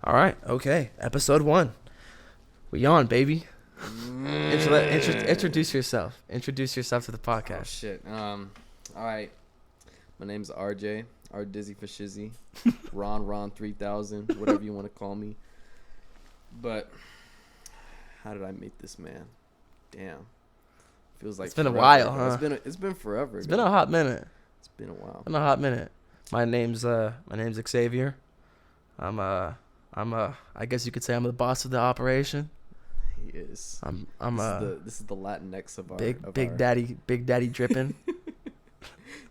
All right. Okay. Episode 1. We on, baby. Introduce yourself. Introduce yourself to the Oh podcast. shit. All right. My name's RJ. R Dizzy for Shizzy. Ron 3000. Whatever you want to call me. But how did I meet this man? Damn. Feels like It's been a forever while, ago. huh? It's been forever. It's been a hot minute. It's been a while. Been a hot minute. My name's Xavier. I guess you could say I'm the boss of the operation. He is. This is the Latinx of our Big Daddy dripping.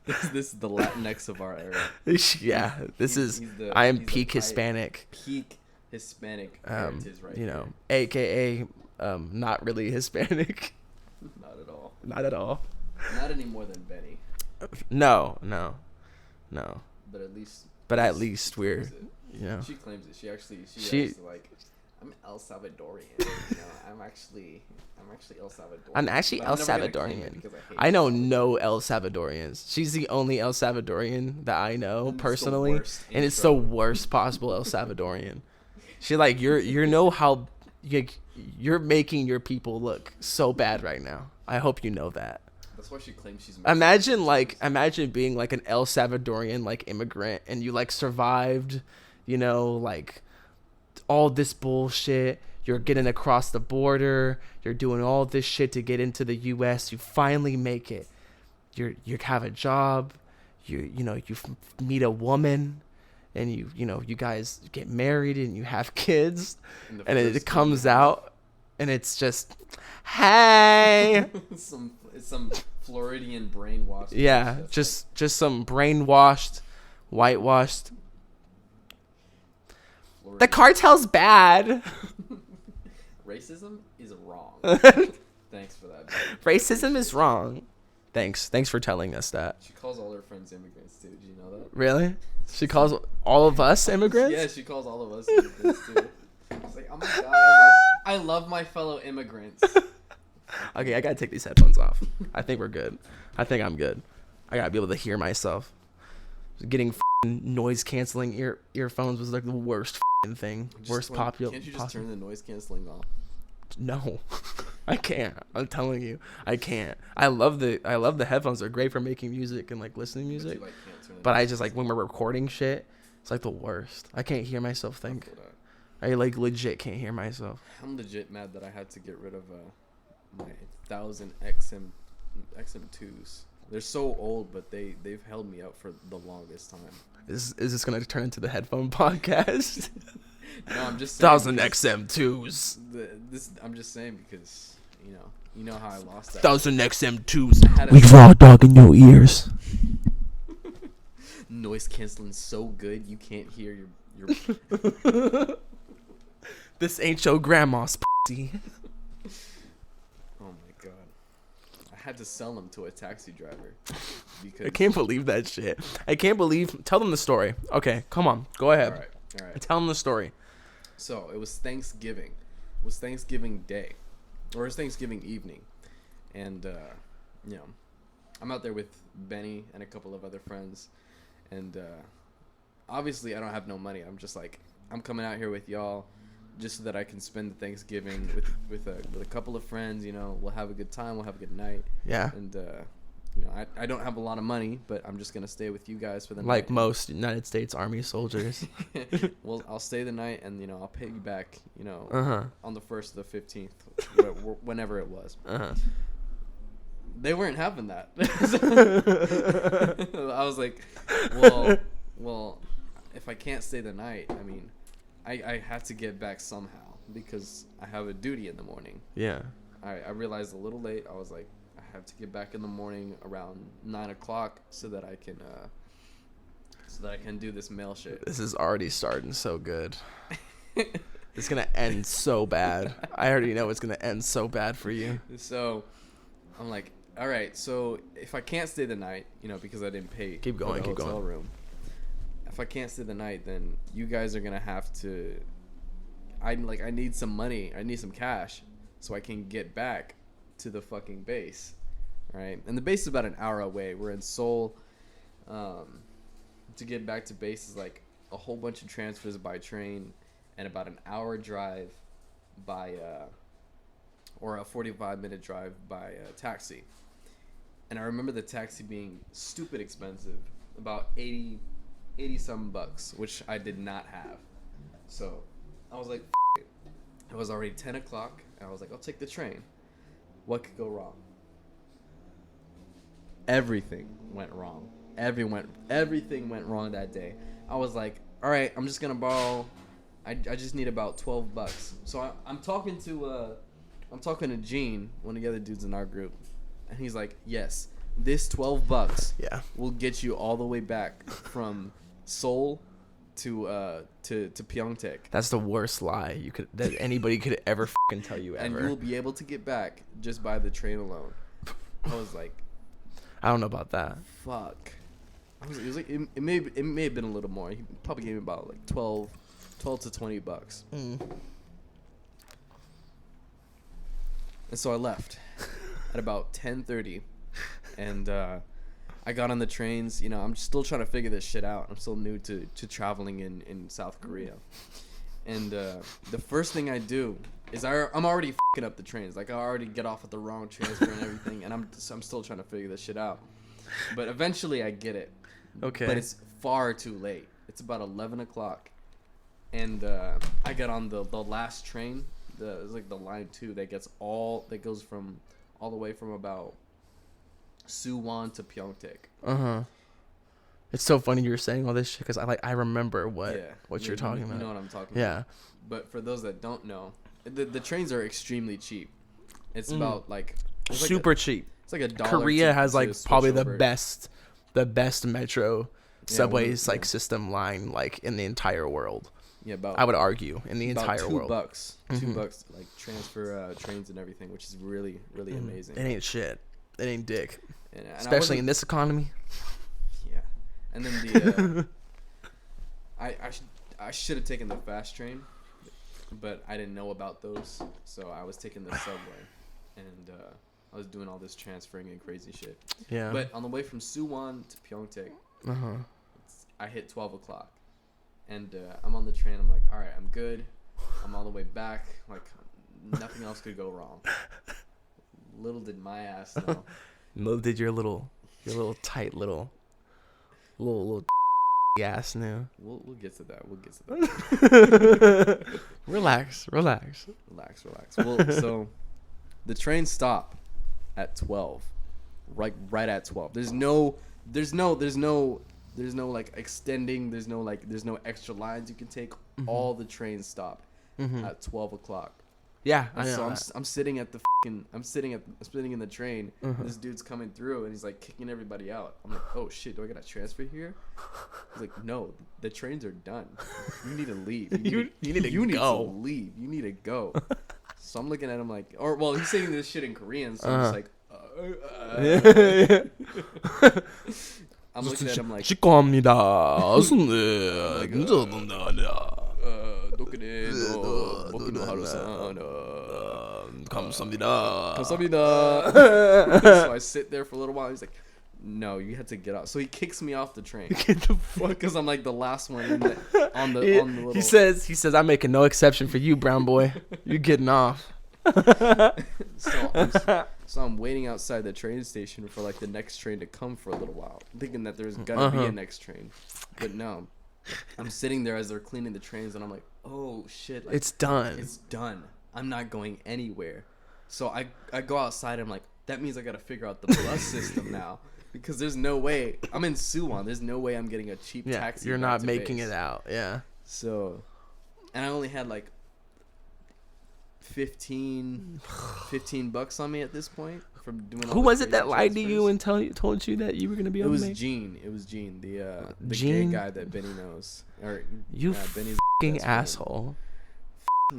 This is the Latinx of our era. Yeah, I am peak Hispanic. Peak Hispanic heritage right here. here. AKA not really Hispanic. Not at all. Not at all. Not any more than Benny. No. But at least we're, She claims it. She actually like, I'm El Salvadorian. I'm actually El Salvadorian. I'm actually El Salvadorian. I know no El Salvadorians. She's the only El Salvadorian that I know personally, and it's the worst possible El Salvadorian. She like you're making your people look so bad right now. I hope you know that. That's why she claims she's Mexican. Imagine being like an El Salvadorian like immigrant and you like survived, like all this bullshit. You're getting across the border. You're doing all this shit to get into the U.S. You finally make it. You have a job. You meet a woman, and you guys get married and you have kids, and it comes out, and it's just, hey. some Floridian brainwashed. Yeah, just some brainwashed, whitewashed. The cartel's bad. Racism is wrong. Thanks for that. Racism is wrong. Thanks for telling us that. She calls all her friends immigrants too. Did you know that? Really? She calls all of us immigrants? Yeah, she calls all of us immigrants too. It's like, oh my god, I love my fellow immigrants. Okay, I gotta take these headphones off. I think we're good. I think I'm good. I gotta be able to hear myself. Getting noise canceling earphones was like the worst thing. Can't you just turn the noise canceling off? No, I can't. I'm telling you, I can't. I love the headphones. They're great for making music and like listening to music. But I just like when we're recording shit, it's like the worst. I can't hear myself think. I like legit can't hear myself. I'm legit mad that I had to get rid of my 1000 XM2s. They're so old, but they've held me up for the longest time. Is this gonna turn into the headphone podcast? No, I'm just saying 1000 XM2s. I'm just saying because you know how I lost that. 1000 XM2s. We raw dog in your ears. Noise canceling so good you can't hear your. This ain't your grandma's pussy. Oh my god. I had to sell them to a taxi driver because I can't believe that shit. Tell them the story. Okay, come on. Go ahead. All right. Tell them the story. So, it was Thanksgiving. It was Thanksgiving Day. Or it was Thanksgiving evening. And I'm out there with Benny and a couple of other friends. And obviously I don't have no money. I'm just like, I'm coming out here with y'all just so that I can spend the Thanksgiving with a couple of friends. We'll have a good time. We'll have a good night. Yeah. And I don't have a lot of money, but I'm just gonna stay with you guys for the night. Like most United States Army soldiers. Well, I'll stay the night, and I'll pay you back. On the 1st or the 15th, whenever it was. They weren't having that. I was like, well, if I can't stay the night, I mean, I have to get back somehow because I have a duty in the morning. Yeah. I realized a little late. I was like, I have to get back in the morning around 9 o'clock so that I can do this mail shit. This is already starting so good. It's gonna end so bad. I already know it's gonna end so bad for you. So I'm like, all right. So if I can't stay the night, because I didn't pay keep going. hotel room. If I can't stay the night, then you guys are gonna have to. I need some money. I need some cash so I can get back to the fucking base, right? And the base is about an hour away. We're in Seoul. To get back to base is like a whole bunch of transfers by train, and about an hour drive by or a 45-minute drive by taxi. And I remember the taxi being stupid expensive, about 80 some bucks, which I did not have. So I was like, F it. It was already 10 o'clock, and I was like, I'll take the train. What could go wrong? Everything went wrong. Everything went wrong that day. I was like, all right, I'm just gonna borrow. I just need about 12 bucks. So I'm talking to Gene, one of the other dudes in our group, and he's like, yes, this 12 bucks will get you all the way back from Seoul to Pyeongtaek. That's the worst lie that anybody could ever fucking tell you ever. And you will be able to get back just by the train alone. I was like, I don't know about that. Fuck. It was like it may have been a little more. He probably gave me about like 12 to 20 bucks. And so I left at about 10:30, and I got on the trains. You know, I'm still trying to figure this shit out. I'm still new to traveling in South Korea. And the first thing I do is I'm already fucking up the trains. Like, I already get off at the wrong transfer and everything, and I'm still trying to figure this shit out. But eventually I get it. Okay. But it's far too late. It's about 11 o'clock. And I get on the last train. It's like the line 2 that goes from all the way from about Suwon to Pyeongtaek. It's so funny you're saying all this shit because I remember what you're talking about. You know what I'm talking about. Yeah. But for those that don't know, the trains are extremely cheap. It's about like super cheap. It's like $1. Korea has like probably the best metro subways yeah. System line like in the entire world. Yeah, I would argue in the entire world. $2, $2 like transfer trains and everything, which is really really amazing. It ain't shit. It ain't dick. And especially in this economy. Yeah, and then the I should have taken the fast train, but I didn't know about those, so I was taking the subway, and I was doing all this transferring and crazy shit. Yeah. But on the way from Suwon to Pyeongtaek, I hit 12 o'clock. And I'm on the train. I'm like, all right, I'm good. I'm all the way back. Like, nothing else could go wrong. Little did my ass know. Little did your little tight little ass know. We'll get to that. Relax. Relax. Well, so the train stopped at 12. Right at 12. There's no like extending. There's no extra lines you can take. All the trains stop at 12 o'clock. Yeah, I know. So I'm sitting at the I'm sitting in the train. This dude's coming through and he's like kicking everybody out. I'm like, oh shit, do I gotta transfer here? He's like, no, the trains are done. You need to leave. You need to leave. You need to go. So I'm looking at him like, he's saying this shit in Korean. So I'm just like, I'm looking at him like, 축하합니다. 감사합니다. So I sit there for a little while. He's like, no, you had to get out. So he kicks me off the train. Get the fuck, because I'm like the last one on the little. He says, I'm making no exception for you, brown boy. You're getting off. So I'm waiting outside the train station for like the next train to come for a little while, thinking that there's gonna be a next train, but no. I'm sitting there as they're cleaning the trains, and I'm like, oh shit, like, it's done. It's done. I'm not going anywhere. So I go outside. I'm like, that means I gotta figure out the bus system now, because there's no way I'm in Suwon. There's no way I'm getting a cheap taxi. You're not making it out. Yeah. So, and I only had like 15 bucks on me at this point from doing all. Who was it that lied to transfers. you and told you that you were gonna be able to make? It was Gene, the Gene? gay guy that Benny knows. Or you Benny's fucking asshole.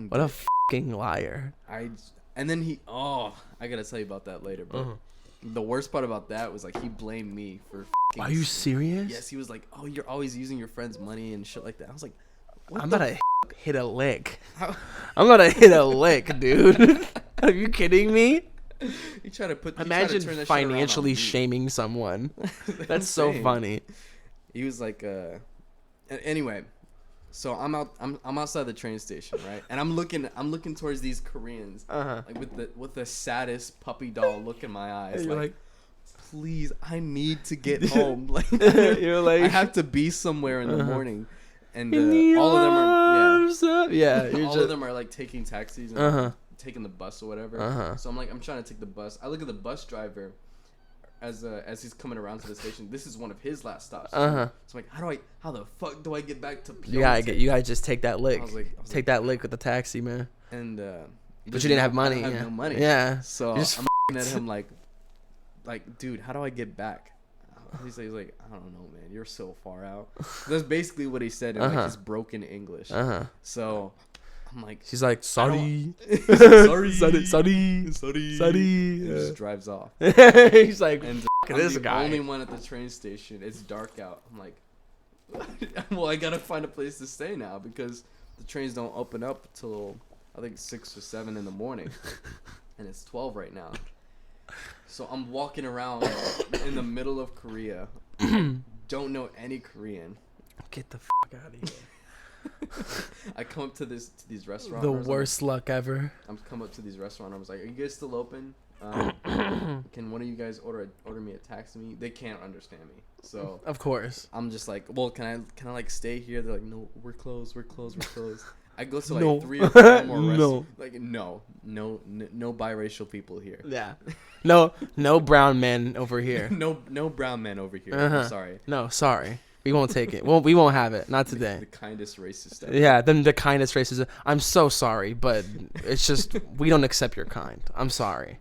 What a fucking liar. And then I gotta tell you about that later, but the worst part about that was like he blamed me for Are you serious? Yes, he was like, oh, you're always using your friend's money and shit like that. I was like, I'm about to hit a lick. I'm about to hit a lick, dude. Are you kidding me? You try to put. Imagine financially shaming someone. That's so funny. He was like, anyway, So I'm outside the train station, right? And I'm looking towards these Koreans, like with the saddest puppy dog look in my eyes, like, please, I need to get home. Like, you're like, I have to be somewhere in the morning, and all of them are of them are like taking taxis and taking the bus or whatever. So I'm trying to take the bus. I look at the bus driver as he's coming around to the station. This is one of his last stops. So I'm like, how the fuck do I get back to Pyeongtaek? You gotta just take that lick. I was like, that lick with the taxi, man. And but you didn't have money. I have no money. Yeah. So I'm looking at him like, dude, how do I get back? He's like, I don't know, man. You're so far out. That's basically what he said in like his broken English. So I'm like, she's like, sorry. sorry. Sorry. He just drives off. He's like, and I'm this the guy. Only one at the train station. It's dark out. I'm like, well, I gotta find a place to stay now because the trains don't open up till I think 6 or 7 in the morning, and it's 12 right now. So I'm walking around in the middle of Korea. Don't know any Korean. Get the fuck out of here. I come up to these restaurants. The worst luck ever. I'm come up to these restaurants. I was like, "Are you guys still open? Can one of you guys order me a taxi?" They can't understand me, so of course I'm just like, "Well, can I like stay here?" They're like, "No, we're closed. I go to like 3 or 4 more restaurants. Like, no biracial people here. Yeah, no brown men over here. no brown men over here. I'm sorry. No, sorry. We won't take it. We won't have it. Not today. The kindest racist ever. Yeah, the kindest racist. I'm so sorry, but it's just we don't accept your kind. I'm sorry.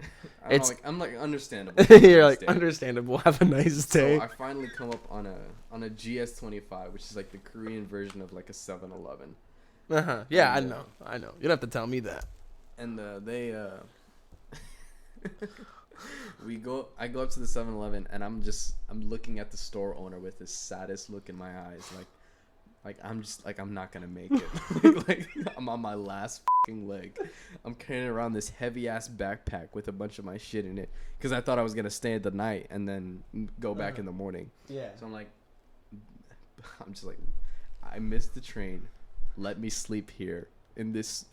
I'm like understandable. You're like understandable. Have a nice day. So I finally come up on a GS25, which is like the Korean version of like a 7-Eleven. Yeah, I know. You don't have to tell me that. And I go up to the 7-Eleven and I'm looking at the store owner with the saddest look in my eyes, like I'm not gonna make it. like I'm on my last fucking leg. I'm carrying around this heavy ass backpack with a bunch of my shit in it because I thought I was gonna stay the night and then go back in the morning. Yeah. So I'm just like, I missed the train. Let me sleep here in this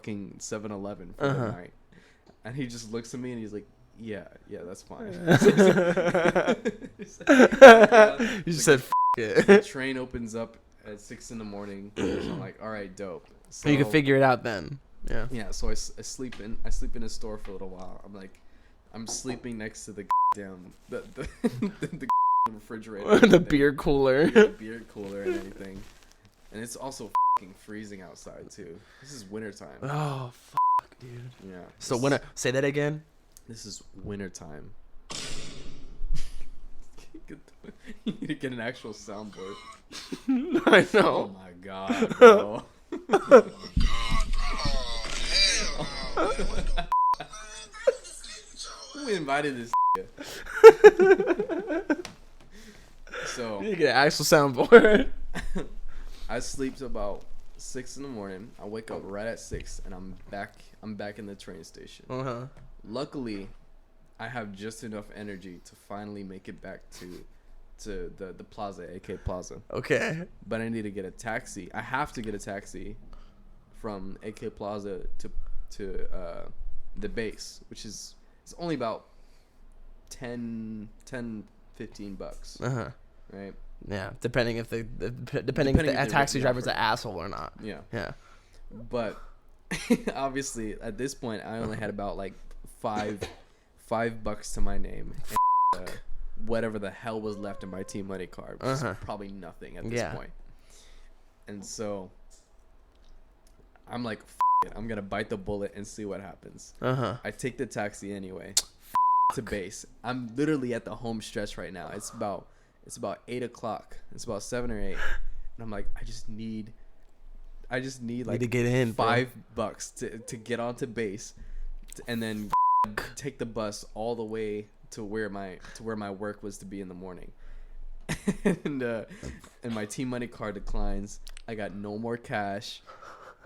fucking 7-Eleven for the night. And he just looks at me and he's like, yeah, that's fine. You said F it. The train opens up at 6 in the morning. So I'm like, all right, dope. So you can figure it out then. Yeah. Yeah. So I sleep in a store for a little while. I'm sleeping next to the damn the refrigerator, the beer cooler, the beer cooler and everything. And it's also fucking freezing outside too. This is wintertime. Oh fuck, dude. Yeah. So say that again. This is wintertime. You need to get an actual soundboard. I know. Oh my god, bro. We invited this. So you need to get an actual soundboard. I sleep till about 6 in the morning. I wake up right at 6, and I'm back in the train station. Luckily, I have just enough energy to finally make it back to the plaza, AK Plaza. Okay. But I need to get a taxi. I have to get a taxi from AK Plaza to the base, which is it's only about 10 $15. Right. Yeah, depending if the taxi driver's an asshole or not. Yeah. Yeah. But obviously, at this point, I only had about like $5 to my name, and whatever the hell was left in my Team Money card, which is probably nothing at this point. And so I'm like, it, I'm gonna bite the bullet and see what happens. I take the taxi anyway to base. I'm literally at the home stretch right now. It's about 8 o'clock. It's about 7 or 8, and I'm like, I just need like to get in, $5 to get onto base, and then take the bus all the way to where my work was to be in the morning. And my Team Money card declines. I got no more cash,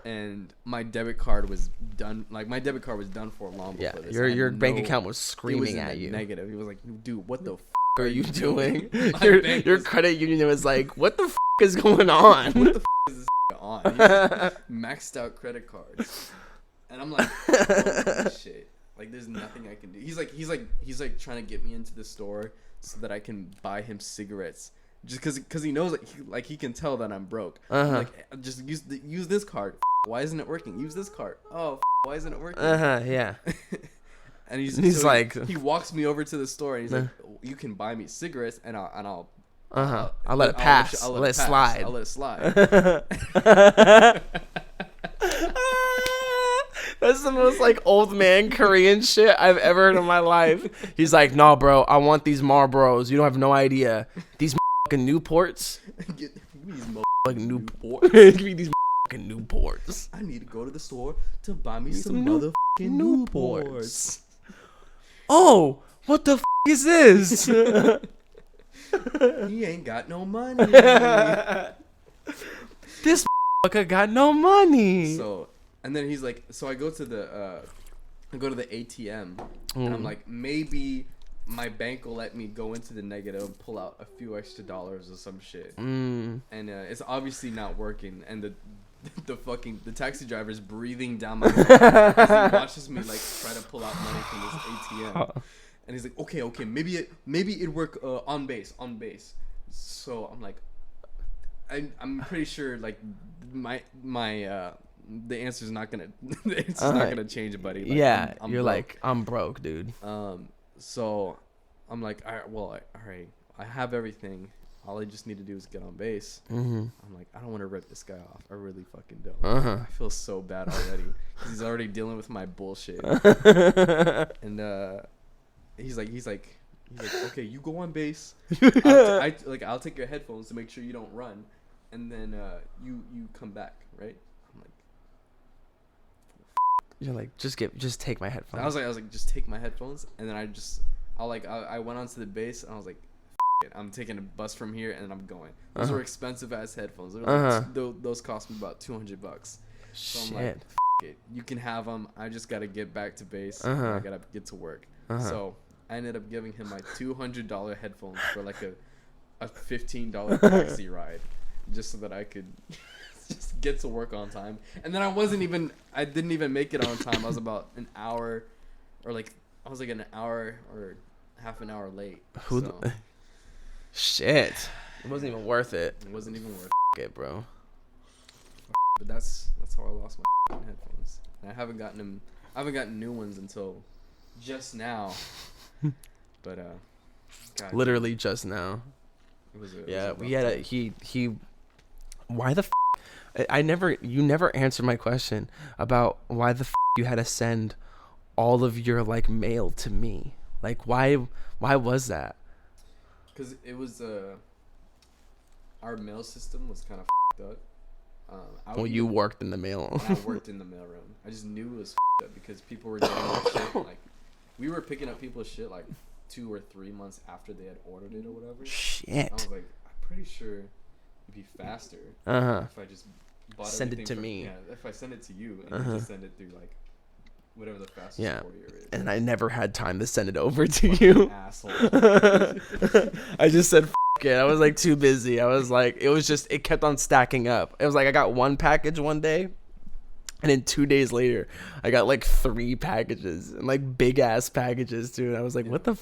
and my debit card was done. Like, my debit card was done for long before this. Your bank account was screaming at you. Negative. He was like, dude, what the are you doing? Your credit union was like, what the is going on? What the is this on. He just maxed out credit cards, and I'm like, holy shit. Like, there's nothing I can do. He's like trying to get me into the store so that I can buy him cigarettes. Just because he knows he can tell that I'm broke. I'm like, just use this card. Why isn't it working? Use this card. Oh, why isn't it working? Yeah. And he's so like, he walks me over to the store and he's like, you can buy me cigarettes and I'll let it pass. I'll let it slide. I'll let it slide. That's the most like old man Korean shit I've ever heard in my life. He's like, "No, bro, I want these Marlboros. You don't have no idea. These fucking Newports. Give me these fucking Newports. Give me these fucking Newports. I need to go to the store to buy me some motherfucking Newports. Oh, what the is this? He ain't got no money. This got no money. So, and then he's like, so I go to the ATM, and I'm like, maybe my bank will let me go into the negative and pull out a few extra dollars or some shit. And it's obviously not working, and the taxi driver's breathing down my neck as he watches me like try to pull out money from this ATM. And he's like, okay, maybe it work on base. So I'm like, I'm pretty sure like my the answer's not gonna not gonna change, buddy. Like, yeah, I'm you're broke. like, I'm broke, dude. So I'm like, all right, I have everything. All I just need to do is get on base. I'm like, I don't want to rip this guy off. I really fucking don't. I feel so bad already because he's already dealing with my bullshit. And he's like, okay, you go on base. I'll take your headphones to make sure you don't run, and then you come back, right? I'm like, you're like, just take my headphones. I was like, just take my headphones, and then I went onto the base, and I was like, it. I'm taking a bus from here, and I'm going. Those were expensive ass headphones. Those cost me about $200. So I'm like, it. You can have them. I just gotta get back to base. I gotta get to work. So I ended up giving him my $200 headphones for like a $15 taxi ride, just so that I could just get to work on time. And then I didn't even make it on time. I was about an hour, or an hour or half an hour late. Shit, it wasn't even worth it. It wasn't even worth it, bro. But that's how I lost my headphones. And I haven't gotten new ones until just now. But God, literally just now. Why the you never answered my question about why the you had to send all of your like mail to me. Like, why was that? Because it was our mail system was kind of up. You worked in the mail. I worked in the mailroom. I just knew it was up because people were getting their shit. Like, we were picking up people's shit like 2 or 3 months after they had ordered it or whatever. Shit. I was like, I'm pretty sure it'd be faster if I just send it to me. Yeah, if I send it to you and you just send it through like whatever the fastest courier is. And I never had time to send it over to you. Asshole. I just said it. I was like too busy. I was like, it kept on stacking up. It was like I got one package one day, and then 2 days later I got like 3 packages, and like big ass packages too. And I was like, what the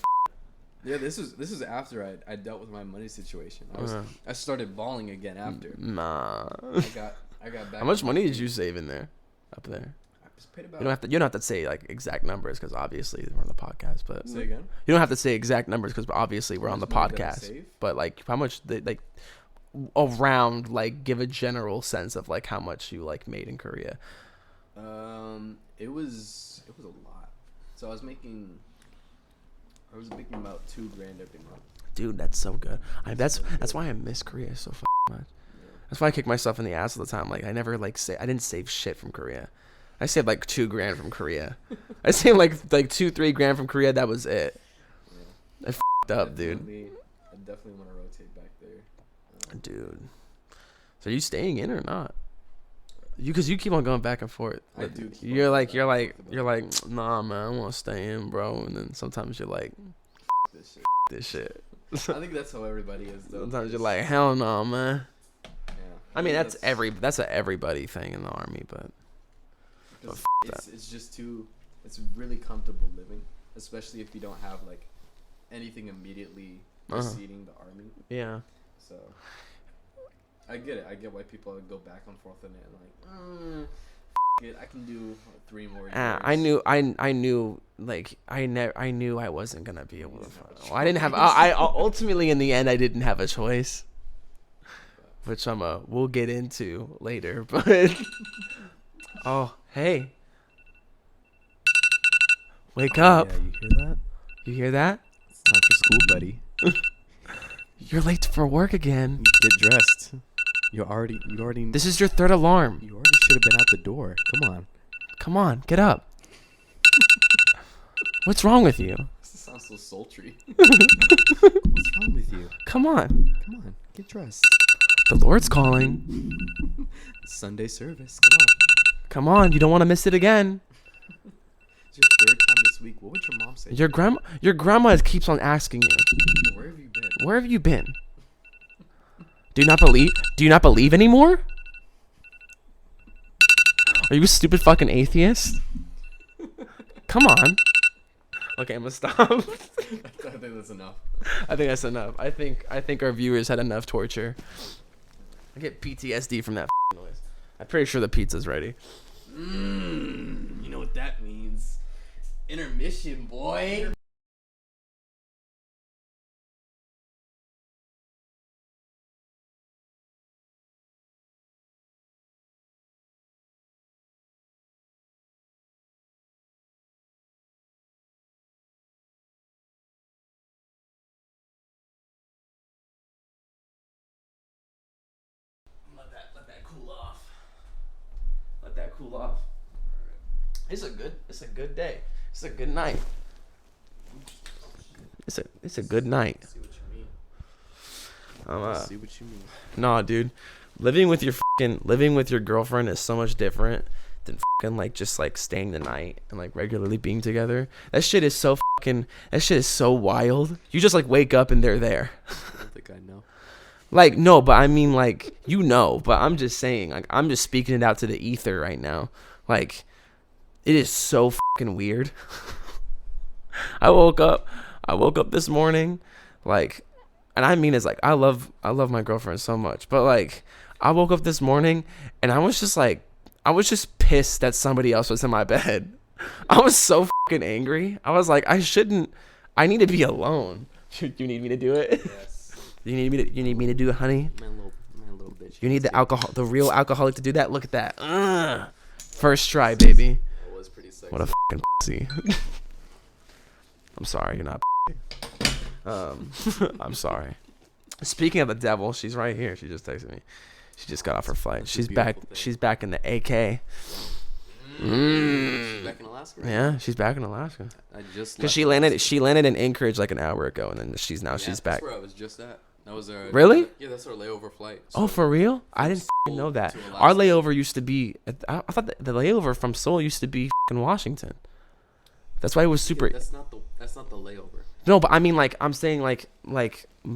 Yeah, this is after I dealt with my money situation. I started balling again after. Nah. I got back. How much money did you save in there? Up there? I just paid about. You don't have to say like exact numbers because obviously we're on the podcast. But say again. You don't have to say exact numbers because obviously we're on the podcast. But like, how much like around, like, give a general sense of like how much you like made in Korea. It was a lot. So I was making about $2,000 every month. Dude, that's so good. That's why I miss Korea so much. Yeah. That's why I kick myself in the ass all the time. Like, I never I didn't save shit from Korea. I saved like $2,000 from Korea. I saved like $2-3 from Korea. That was it. Yeah. I f***ed up, dude. I definitely want to rotate back there. Dude. So are you staying in or not? Because you keep on going back and forth. I do. You're like, nah, man, I want to stay in, bro. And then sometimes you're like, this shit. I think that's how everybody is, though. Sometimes you're like, hell no, man. Yeah. I mean, that's a everybody thing in the army, but it's just too. It's really comfortable living, especially if you don't have like anything immediately preceding the army. Yeah. So I get it. I get why people go back and forth on it. Like, it, I can do 3 more years. I knew like I knew I wasn't gonna be able to. I didn't have. I ultimately in the end I didn't have a choice, which we'll get into later. But oh hey, wake up! Yeah, you hear that? You hear that? It's time for school, buddy. You're late for work again. Get dressed. You already. This is your 3rd alarm. You already should have been out the door. Come on, get up. What's wrong with you? This sounds so sultry. What's wrong with you? Come on, get dressed. the Lord's calling. Sunday service. Come on, you don't want to miss it again. It's your 3rd time this week. What would your mom say? Your grandma keeps on asking you. Where have you been? Where have you been? Do you not believe anymore? Are you a stupid fucking atheist? Come on. Okay, I'm gonna stop. I think that's enough. I think that's enough. I think our viewers had enough torture. I get PTSD from that noise. I'm pretty sure the pizza's ready. You know what that means? Intermission, boy. Let that cool off. It's a good day. It's a good night. It's a good night. See what you mean. See what you mean. Nah, dude. Living with your girlfriend is so much different than fucking like just like staying the night and like regularly being together. That shit is so wild. You just like wake up and they're there. I don't think I know. Like, no, but I mean, like, you know, but I'm just saying, like, I'm just speaking it out to the ether right now. Like, it is so fucking weird. I woke up this morning, like, and I mean, it's like, I love my girlfriend so much, but like, I woke up this morning and I was just pissed that somebody else was in my bed. I was so fucking angry. I was like, I need to be alone. You need me to do it? Yes. You need me to do it, honey? My little bitch. You need the real alcoholic to do that? Look at that. First try, baby. That was pretty sexy. What a fucking pussy. I'm sorry, you're not I'm sorry. Speaking of the devil, she's right here. She just texted me. She just got off her flight. She's back. She's back in the AK. She's back in Alaska. Right? Yeah, she's back in Alaska. I just because she landed in Anchorage like an hour ago, and then she's back. That's where I was just at. That was our really? Yeah, that's our layover flight. So oh, for real? I didn't know that. Our layover used to be. I thought the layover from Seoul used to be in Washington. That's why it was super. Yeah, that's not the layover. No, but I mean, like, I'm saying, like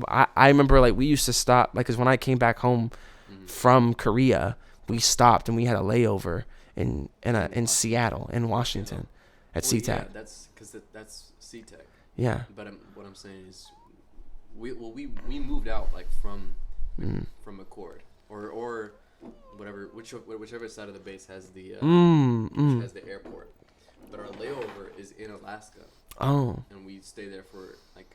I remember, like, we used to stop, like, because when I came back home from Korea, we stopped and we had a layover in Seattle, in Washington, at SeaTac. Yeah, that's because that's SeaTac. Yeah. But what I'm saying is, we moved out like from McCord or whatever whichever side of the base has the has the airport. But our layover is in Alaska. Oh. And we stay there for like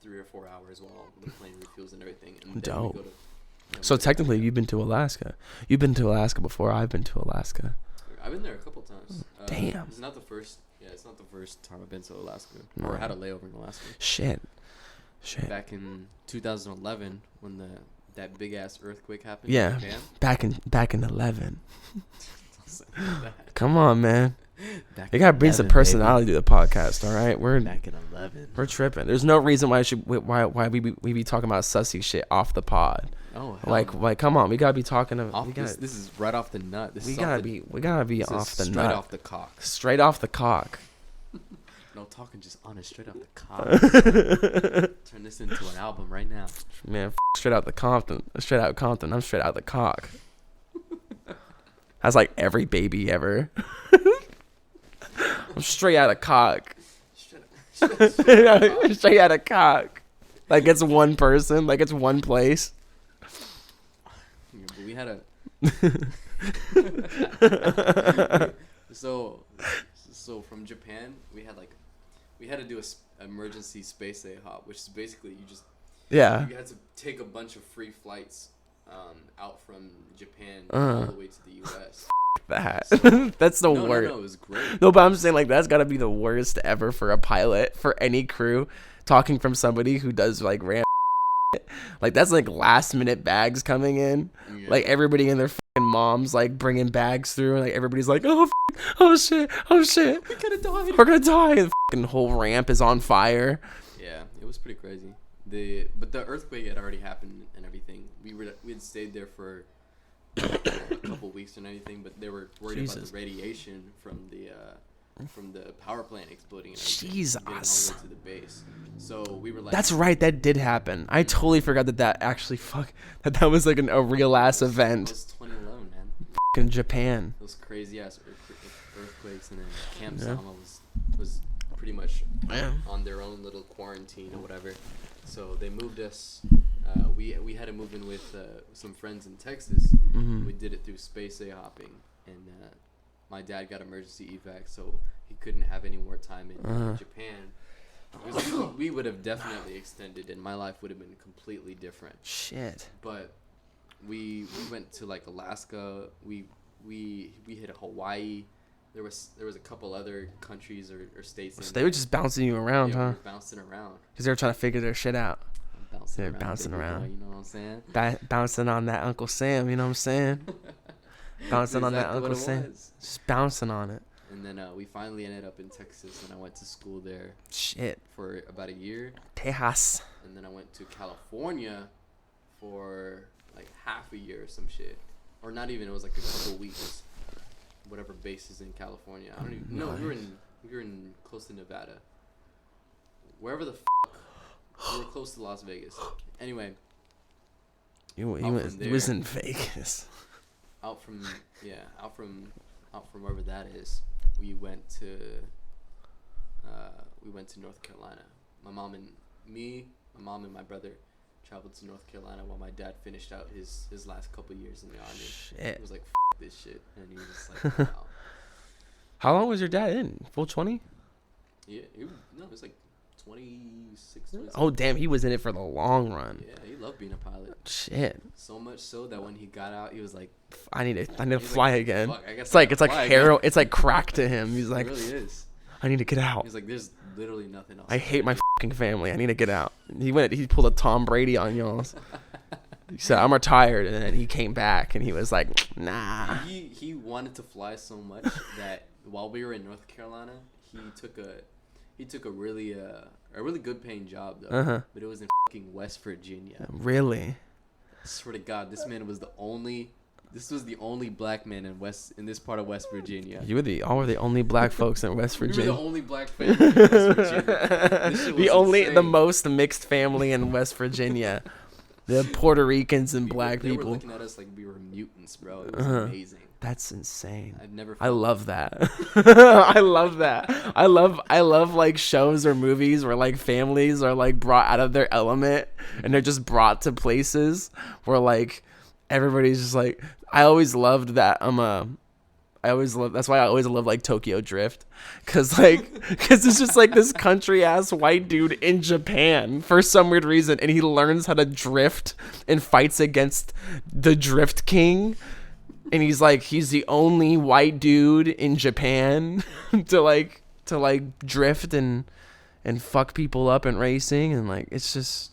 3 or 4 hours while the plane refuels and everything. And dope. Then we go to, so technically, you've been to Alaska. You've been to Alaska before I've been to Alaska. I've been there a couple times. Damn. It's not the first. Yeah, it's not the first time I've been to Alaska No. or had a layover in Alaska. Shit. Back in 2011, when that big ass earthquake happened. Yeah. In Back in 11. Japan. Come on, man. Back You gotta bring some personality to the podcast, all right? We're back in 11. We're tripping. There's no reason why we be talking about sussy shit off the pod. Oh, like come on, we gotta be talking about. This is right off the nut. We gotta be off the nut. Straight off the cock. Straight off the cock. No, know, talking just honest, straight out the cock. Turn this into an album right now. Man, straight out the Compton. Straight out Compton. I'm straight out the cock. That's like every baby ever. I'm straight out of cock. Straight out of cock. Like it's one person. Like it's one place. Yeah, but we had a... So from Japan, we had to do a emergency space hop, which is basically you had to take a bunch of free flights out from Japan all the way to the U.S. That So, that's the worst. No, it was great. No, but I'm saying like that's gotta be the worst ever for a pilot, for any crew, talking from somebody who does like random like that's like last minute bags coming in. Yeah. Like everybody and their fucking moms like bringing bags through, and like everybody's like, oh shit, we're gonna die, and the fucking whole ramp is on fire. Yeah, it was pretty crazy. But the earthquake had already happened and everything. We had stayed there for a couple weeks and anything, but they were worried about the radiation from the power plant exploding and everything, Jesus. getting all the way to the base. So we were like, That's right, that did happen. I totally forgot that actually that was like a real ass it event. was 2011, man. In Japan. Those crazy ass earthquakes, and then Camp Sama was pretty much on their own little quarantine or whatever. So they moved us. We had to move in with some friends in Texas. Mm-hmm. We did it through space hopping, and my dad got emergency evac, so he couldn't have any more time in Japan. Because we would have definitely extended, and my life would have been completely different. Shit. But we went to like Alaska. We hit Hawaii. There was a couple other countries or states. So they were just bouncing you around, huh? We were bouncing around. Because they were trying to figure their shit out. They're bouncing around. Boy, you know what I'm saying? Bouncing on that Uncle Sam, you know what I'm saying? Bouncing on that Exactly Uncle what it Sam. was. Just bouncing on it. And then we finally ended up in Texas, and I went to school there. Shit. For about a year. Tejas. And then I went to California for like half a year or some shit. Or not even, it was like a couple weeks. Whatever base is in California. I don't even know. We were in close to Nevada. Wherever the we were close to Las Vegas. Anyway. He was in Vegas. Out from wherever that is, we went to North Carolina. My mom and my brother traveled to North Carolina while my dad finished out his last couple years in the army. Shit. He was like, F this shit, and he was just like, wow. How long was your dad in? Full 20? Yeah, it was like 26, 27. Oh damn, he was in it for the long run. Yeah, he loved being a pilot. Shit. So much so that when he got out, he was like, I need to fly like, again. Fuck, I guess It's like heroin. It's like crack to him. He's like, it really is. I need to get out. He's like, there's literally nothing else. I hate my fucking family. I need to get out. He pulled a Tom Brady on y'all. He said, I'm retired, and then he came back and he was like, nah. He wanted to fly so much that while we were in North Carolina, he took a really good paying job though. But it was in fucking West Virginia. Really? I swear to God, this was the only black man in this part of West Virginia. You were the only black folks in West Virginia. We were the only black family in West Virginia. The most mixed family in West Virginia. The Puerto Ricans and black people. They were looking at us like we were mutants, bro. It was amazing. That's insane. I love that. I love that. I love like shows or movies where like families are like brought out of their element and they're just brought to places where like everybody's just like, I always loved that. That's why I always love like Tokyo Drift. Cause it's just like this country ass white dude in Japan for some weird reason. And he learns how to drift and fights against the Drift King. And he's the only white dude in Japan to drift and fuck people up in racing. And like, it's just,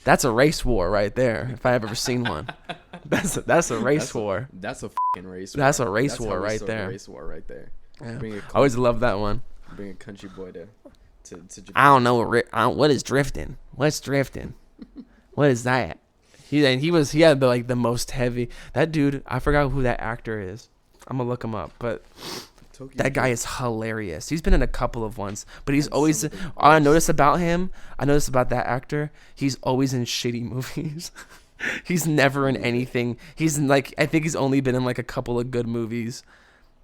that's a race war right there. If I have ever seen one, that's a race war. That's a fucking race war. That's a race war right there. Race war right there. Yeah. I always love that one. Bring a country boy to Japan. I don't know what is drifting. What's drifting? What is that? He had the most heavy. That dude, I forgot who that actor is. I'm gonna look him up, but That guy is hilarious. He's been in a couple of ones, but he's always. some of the All I worst. noticed about him, I noticed about that actor, he's always in shitty movies. He's never in anything. He's in, like, I think he's only been in like a couple of good movies.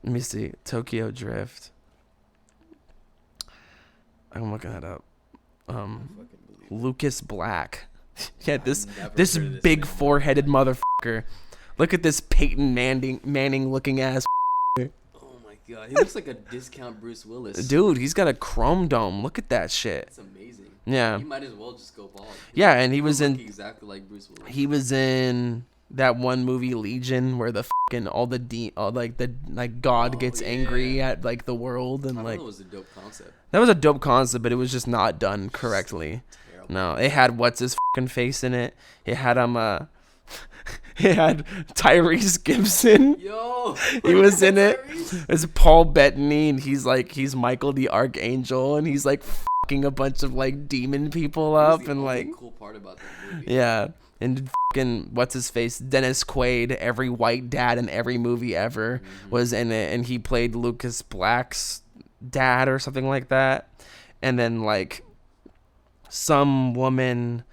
Let me see. Tokyo Drift. I'm looking that up. Lucas Black. Yeah, this never this heard of this big name. four-headed motherfucker. Look at this Peyton Manning looking ass. Oh my god, he looks like a discount Bruce Willis. Dude, he's got a chrome dome. Look at that shit. That's amazing. Yeah. He might as well just go bald. Yeah, and he He was look in exactly like Bruce Willis. he was in that one movie Legion where the fucking all like God Oh, gets yeah. angry at like the world, and I like know it was a dope concept. that was a dope concept, but it was just not done correctly. Terrible. No, it had what's his fucking face in it. It had it had Tyrese Gibson. Yo, He was in it. Tyrese? It's Paul Bettany, and he's Michael the Archangel, and he's like fucking a bunch of like demon people That was up, the and only like cool part about that movie. yeah, and fucking what's his face, Dennis Quaid, every white dad in every movie ever was in it, and he played Lucas Black's dad or something like that, and then like some woman.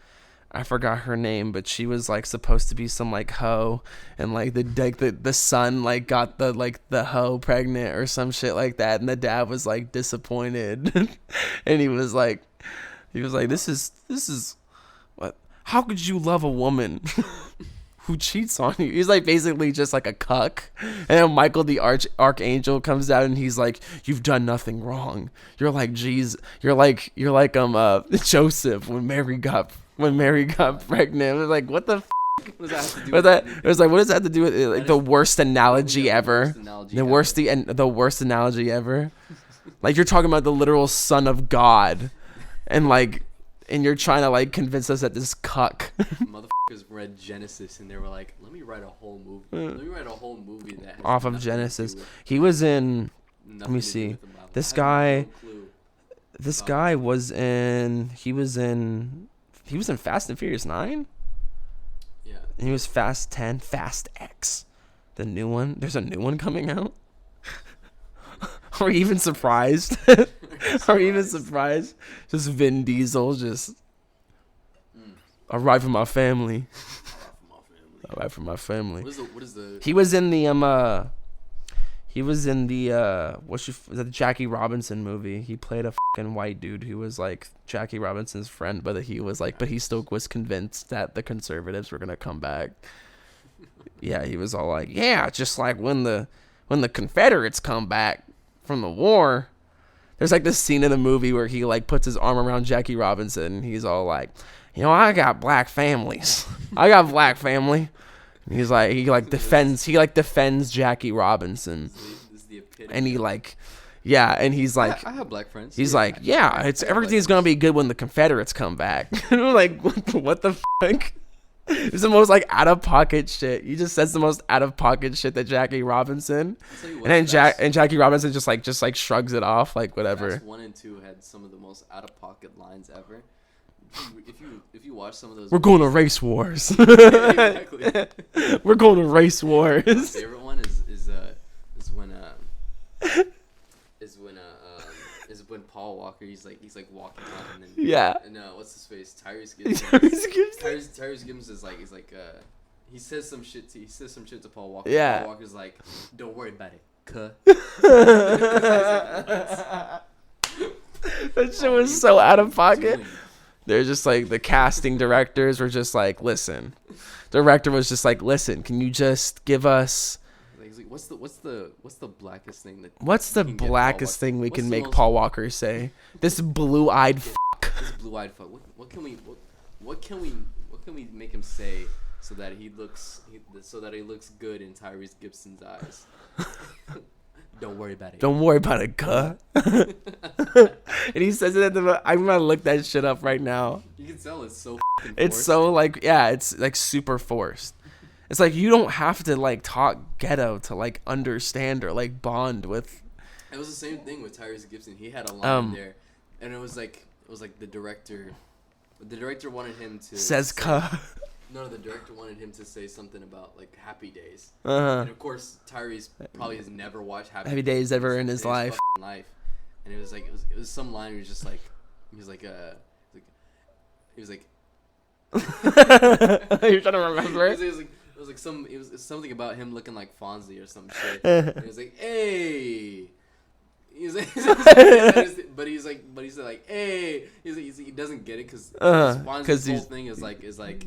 I forgot her name, but she was like supposed to be some like hoe, and like the son like got the hoe pregnant or some shit like that, and the dad was like disappointed, and he was like this is what, how could you love a woman who cheats on you? He's like basically just like a cuck, and then Michael the Archangel comes out and he's like, you've done nothing wrong. You're like Jesus. You're like Joseph when Mary got pregnant. It was like, what the f-? What does that have to do What with that? anything? It was like, what does that have to do with like That the is worst analogy the ever? worst analogy The ever. worst analogy ever. Like you're talking about the literal son of God, and you're trying to like convince us that this cuck. Motherfuckers read Genesis and they were like, let me write a whole movie. Let me write a whole movie that has Off of nothing to do Genesis. with- He was in. nothing me to do see. with the Bible. This I have guy- no clue. This guy was in. He was in Fast and Furious 9. Yeah. And he was Fast 10, Fast X, the new one. There's a new one coming out. Are we even surprised? Are we even surprised? Just Vin Diesel, just I ride for my family. I ride for my family. What is the He was in the the Jackie Robinson movie. He played a fucking white dude who was like Jackie Robinson's friend, but he still was convinced that the conservatives were gonna come back. Yeah, he was all like, yeah, just like when the Confederates come back from the war. There's like this scene in the movie where he like puts his arm around Jackie Robinson and he's all like, you know, I got black families. I got black family. And he's like he defends Jackie Robinson. this is the epitome And he of- like yeah, and he's like I have black friends. he's Yeah, like, yeah, it's everything's gonna be good when the Confederates come back. And we're like, what the fuck? It's the most like out of pocket shit. You just says the most out of pocket shit that Jackie Robinson. I'll tell you what, And then Fast- Jackie Robinson just like shrugs it off, like whatever. Fast 1 and 2 had some of the most out of pocket lines ever. If you watch some of those, We're going to race wars. Yeah, exactly. We're going to race My wars. favorite one is when Paul Walker he's like walking out and then Yeah. and what's his face Tyrese Gibson Tyrese Gibson he says some shit to Paul Walker. Yeah. Paul Walker's like, don't worry about it, cuh. That shit was so out of pocket. They're just like the casting directors were just like, listen. Director was just like, listen, can you just give us He's like, what's the blackest thing that what's the we can get Paul blackest Walker- thing we what's can the make most- Paul Walker say? This blue-eyed this blue-eyed fuck. What can we make him say so that he looks good in Tyrese Gibson's eyes? Don't worry about it. Don't worry about it, cuh. And he says it I'm gonna look that shit up right now. You can tell it's so. It's so like, yeah, it's like super forced. It's like you don't have to like talk ghetto to like understand or like bond with. It was the same thing with Tyrese Gibson. He had a line there, and it was like the director. The director wanted him to Says say- cuh. No, the director wanted him to say something about like Happy Days. Uh-huh. And of course, Tyrese probably has never watched Happy Days ever in his life. And it was like it was some line. He was like You're trying to remember it? It was something about him looking like Fonzie or some shit. And he was like, hey. He's like, but he's like, hey. He doesn't get it because Fonzie's whole thing is like,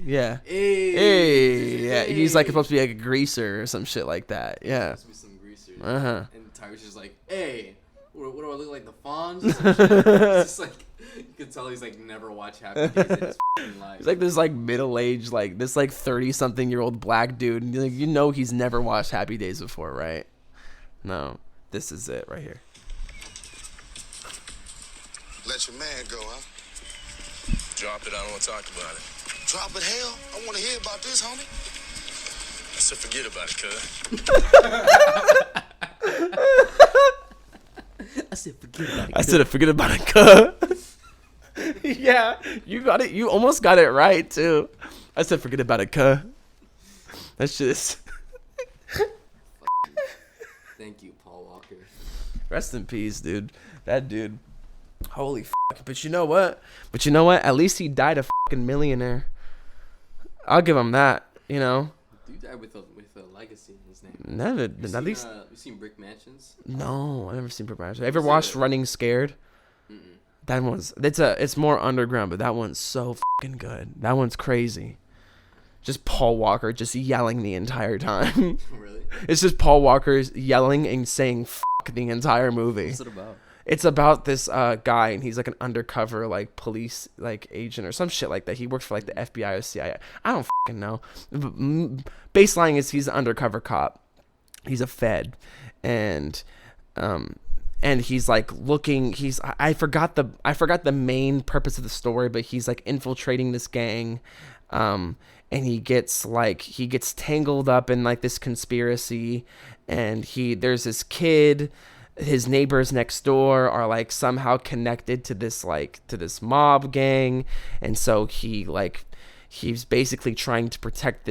yeah, hey, yeah. He's like supposed to be like a greaser or some shit like that. Yeah. Supposed to be some greaser. And Tyrese is like, hey, what do I look like, the Fonz? Or some shit? It's just like you can tell he's like never watched Happy Days in his life. He's like this like middle-aged like this like 30-something-year-old black dude. And you know he's never watched Happy Days before, right? No, this is it right here. Let your man go, huh? Drop it. I don't want to talk about it. Drop it, hell. I want to hear about this, homie. I said forget about it, cuz. I said forget about it. I said forget about it, cuz. Yeah, you got it. You almost got it right too. I said forget about it, cuz. That's just. Thank you, Paul Walker. Rest in peace, dude. That dude. Holy fuck. But you know what? At least he died a fucking millionaire. I'll give him that, you know. Dude died with a legacy in his name. Never. You At least. You seen Brick Mansions? No, I've never seen Brick Mansions. Ever watched Running Scared? That one's. It's more underground, but that one's so fucking good. That one's crazy. Just Paul Walker just yelling the entire time. Really? It's just Paul Walker yelling and saying fuck the entire movie. What's it about? It's about this guy, and he's like an undercover like police like agent or some shit like that. He works for like the FBI or CIA. I don't fucking know. Baseline is he's an undercover cop. He's a Fed, and he's like looking. I forgot the main purpose of the story, but he's like infiltrating this gang, and he gets tangled up in like this conspiracy, and there's this kid. His neighbors next door are like somehow connected to this mob gang, and so he's basically trying to protect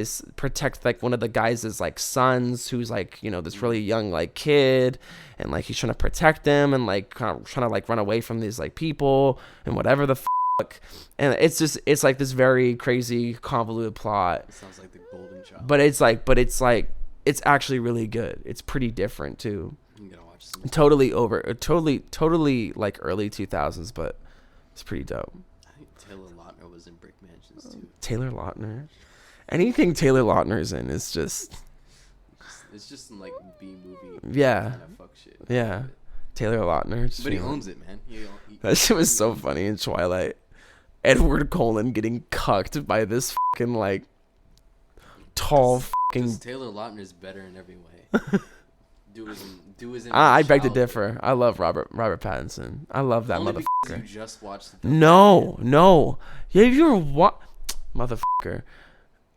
like one of the guys' like sons who's like, you know, this really young like kid, and like he's trying to protect them and like kind of trying to like run away from these like people and whatever the fuck. And it's like this very crazy convoluted plot. It sounds like the Golden Child. But it's actually really good. It's pretty different too. I'm gonna watch some. Totally like early 2000s, but it's pretty dope. I think Taylor Lautner was in Brick Mansions too. Taylor Lautner, anything Taylor Lautner's in is just. It's just some like B movie. Yeah. Kind of fuck shit. Yeah. Taylor Lautner. But he owns it, man. That shit was so funny in Twilight. Edward Cullen getting cucked by this fucking like tall fucking. Taylor Lautner is better in every way. Do is in. I beg to differ. I love Robert Pattinson. I love that Only motherfucker. you just watched the No. Yeah, you're what, motherfucker.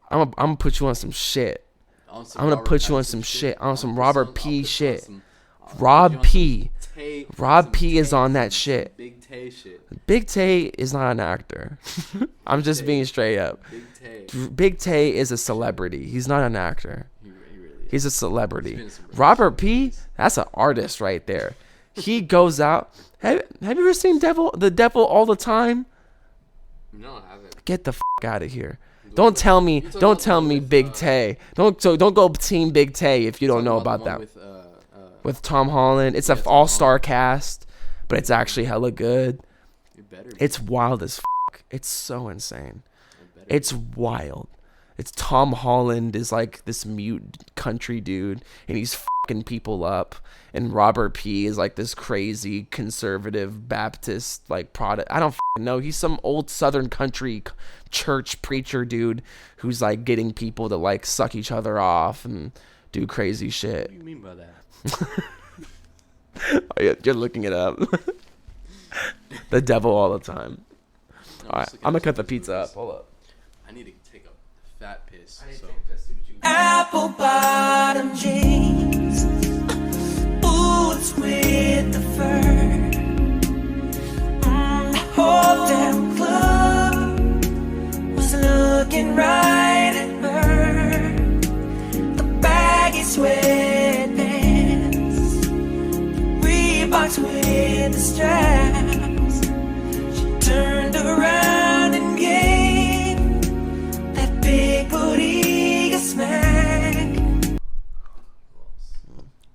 I'm gonna put you on some shit. I'm gonna put you on some shit. On some Robert P. shit. Rob P. Rob P. is on that shit. Big Tay shit. Big Tay is not an actor. I'm just being straight up. Big Tay is a celebrity. He's not an actor. He really is. He's a celebrity. Robert P. That's an artist right there. He goes out. Have you ever seen The Devil All the Time? No, I haven't. Get the out of here. Don't tell me Big Tay. Don't go team Big Tay if you don't know about that. With Tom Holland. It's an all-star cast, but it's actually hella good. It's wild as fuck. It's so insane. It's wild. It's Tom Holland is like this mute country dude, and he's fucking people up. And Robert P. is like this crazy conservative Baptist like product. I don't fucking know. He's some old Southern country church preacher dude who's like getting people to like suck each other off and do crazy shit. What do you mean by that? Oh, yeah, you're looking it up. The Devil All the Time. All right, I'm gonna cut the pizza up. Hold up. I need to take a fat piss. So. Apple bottom jeans, boots with the fur. The whole damn club was looking right box with the straps. She turned around and gave that big booty a smack.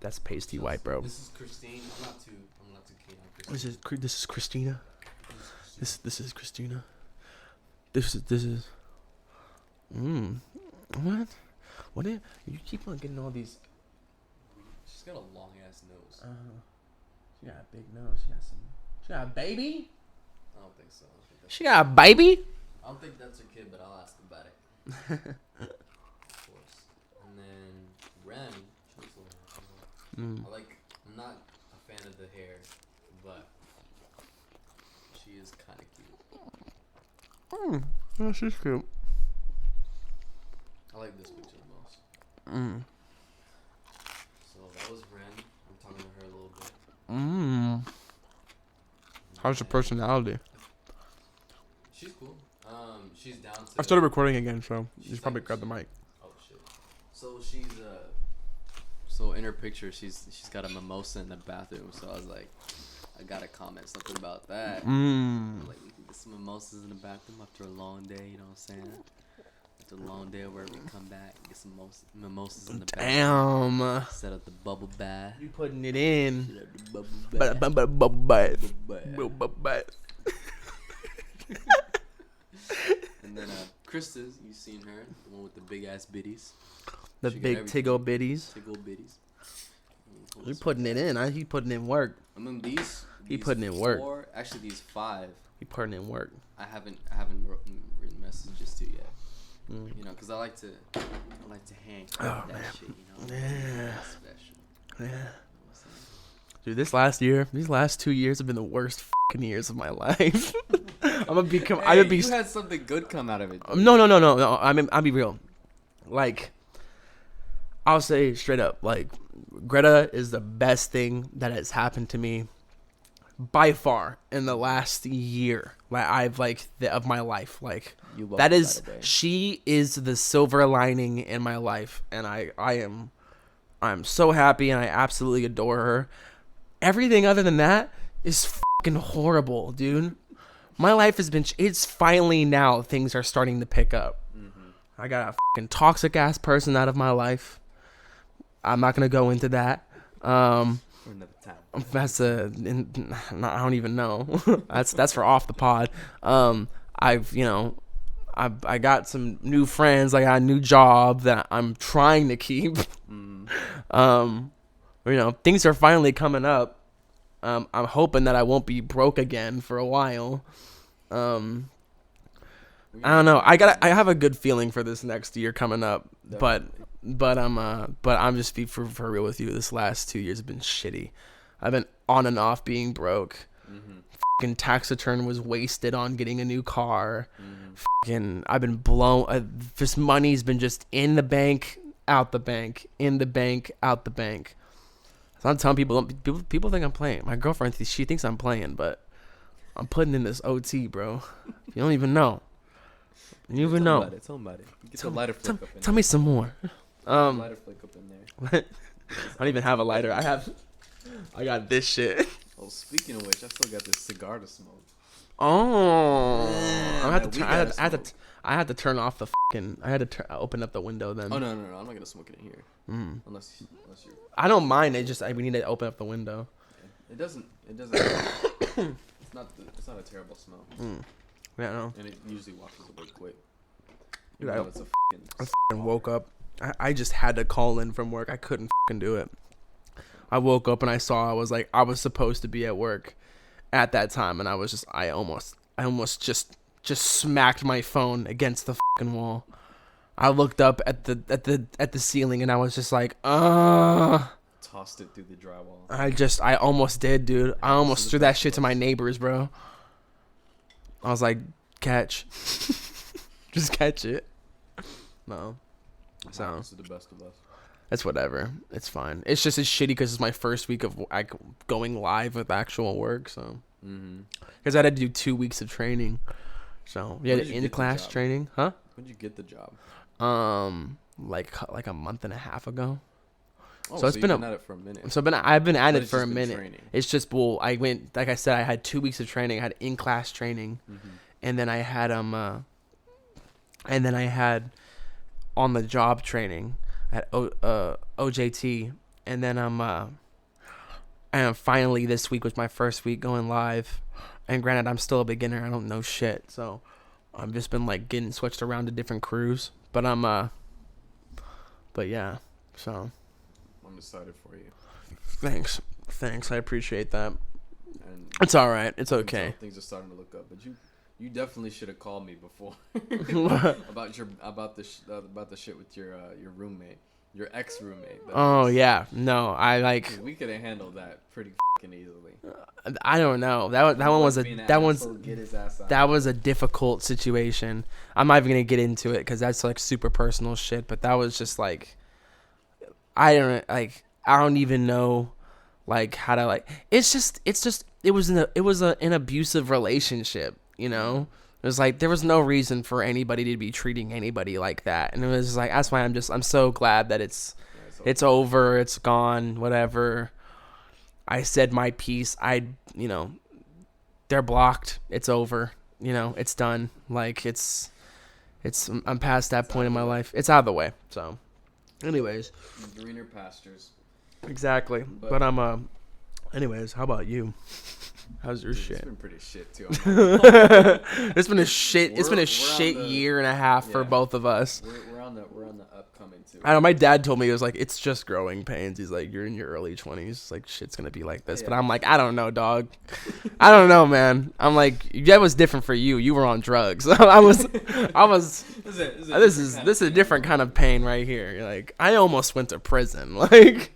That's pasty white, bro. This is Christine. I'm not too keen on Christine. This is Christina. This is Christina. This is. What? What? You keep on getting all these. She's got a long ass nose. She got a big nose. She got a baby. I don't think so. She got a baby. I don't think that's her kid, but I'll ask about it. Of course. And then Ren. I'm not a fan of the hair, but she is kind of cute. Oh, she's cute. I like this picture the most. So that was Ren. I'm talking to her a little bit. How's her personality? She's cool. She's down to. I started recording again, so you should probably grab the mic. Oh shit. So she's So in her picture, she's got a mimosa in the bathroom. So I was like, I gotta comment something about that. Like, we can get some mimosas in the bathroom after a long day. You know what I'm saying? After a long day of work, we come back and get some mimosas in the bathroom. Damn. Set up the bubble bath. You putting it in. Set up the bubble bath. Bubble bath. And then Krista's, you've seen her, the one with the big ass bitties. The She got big everything. tiggle bitties. Tiggle bitties. You putting it in. He putting in work. And then these putting in work. Actually, these 5. He putting in work. I haven't written messages to yet. You know, because I like to handcraft that shit. You know, Yeah. That's special. Yeah. You know what I'm saying? Dude, these last 2 years have been the worst fucking years of my life. I'm gonna be. You had something good come out of it. No. I'll be real. Like, I'll say straight up, like, Greta is the best thing that has happened to me by far in the last year. Of my life. Like, You love that her, is, by the way. she is the silver lining in my life, and I'm so happy, and I absolutely adore her. Everything other than that is fucking horrible, dude. My life has been. It's finally now things are starting to pick up. I got a fucking toxic ass person out of my life. I'm not gonna go into that. For another time. That's I don't even know. that's for off the pod. I got some new friends. I got a new job that I'm trying to keep. Things are finally coming up. I'm hoping that I won't be broke again for a while. I don't know. I have a good feeling for this next year coming up, but I'm just be for real with you. This last 2 years have been shitty. I've been on and off being broke. Fucking tax return was wasted on getting a new car. Fucking I've been blown. This money's been just in the bank, out the bank, in the bank, out the bank. So I'm telling people think I'm playing. My girlfriend, she thinks I'm playing, but I'm putting in this OT, bro. You don't even know. You even know. Tell me about it. Get the lighter flick up in Tell me some more. lighter flick up in there. I don't even have a lighter. I got this shit. Oh, speaking of which, I still got this cigar to smoke. Oh, Yeah, I had to turn off the fucking. I had to open up the window then. Oh no, I'm not gonna smoke it in here. Unless you're. I don't mind. We need to open up the window. It doesn't. It's not a terrible smell. Yeah, I know. And it usually washes away quick. Dude, Even I though it's a fucking woke up. I just had to call in from work. I couldn't fucking do it. I woke up and I saw I was supposed to be at work at that time, and I almost just smacked my phone against the fucking wall. I looked up at the ceiling and I was just like, tossed it through the drywall. I almost did, dude. I almost threw that shit to my neighbors, bro. I was like, catch. Just catch it. No. So This is the best of us. it's whatever. It's fine. It's shitty because it's my first week of going live with actual work. So because I had to do 2 weeks of training. So we had When did you in get the class job? training, huh? When did you get the job? Like a month and a half ago. Oh, So it's you've been been at it for a minute. I've been at But it it's for a just been minute. training. It's just, well, I went, like I said, I had 2 weeks of training. I had in-class training, and then I had on the job training. I had OJT, and then and finally this week was my first week going live. And granted, I'm still a beginner. I don't know shit, so I've just been like getting switched around to different crews. But but yeah, so I'm excited for you. thanks. I appreciate that. And It's all right. It's I can okay. tell things are starting to look up, but you definitely should have called me before about the shit with your roommate, your ex roommate. Oh yeah, no, I like. We could have handled that pretty fucking easily. I don't know. That one was a Being an that one's asshole, get his ass out. that was a difficult situation. I'm not even gonna get into it because that's like super personal shit. But that was just like, I don't even know like how to like. It was an abusive relationship. You know, it was like there was no reason for anybody to be treating anybody like that, and it was like that's why I'm so glad that it's over, it's gone, whatever. I said my piece. They're blocked. It's over. It's done. Like I'm past that point in my life. It's out of the way. So, anyways, greener pastures. exactly. But anyways, how about you? How's your shit? It's been pretty shit too. It's been a shit. It's been a shit year and a half for both of us. We're on the upcoming too. I don't know. My dad told me it was like it's just growing pains. He's like, you're in your early 20s. Like shit's gonna be like this. But I'm like, I don't know, dog. I don't know, man. I'm like, that was different for you. You were on drugs. I was. This is a different kind of pain right here. You're like, I almost went to prison. Like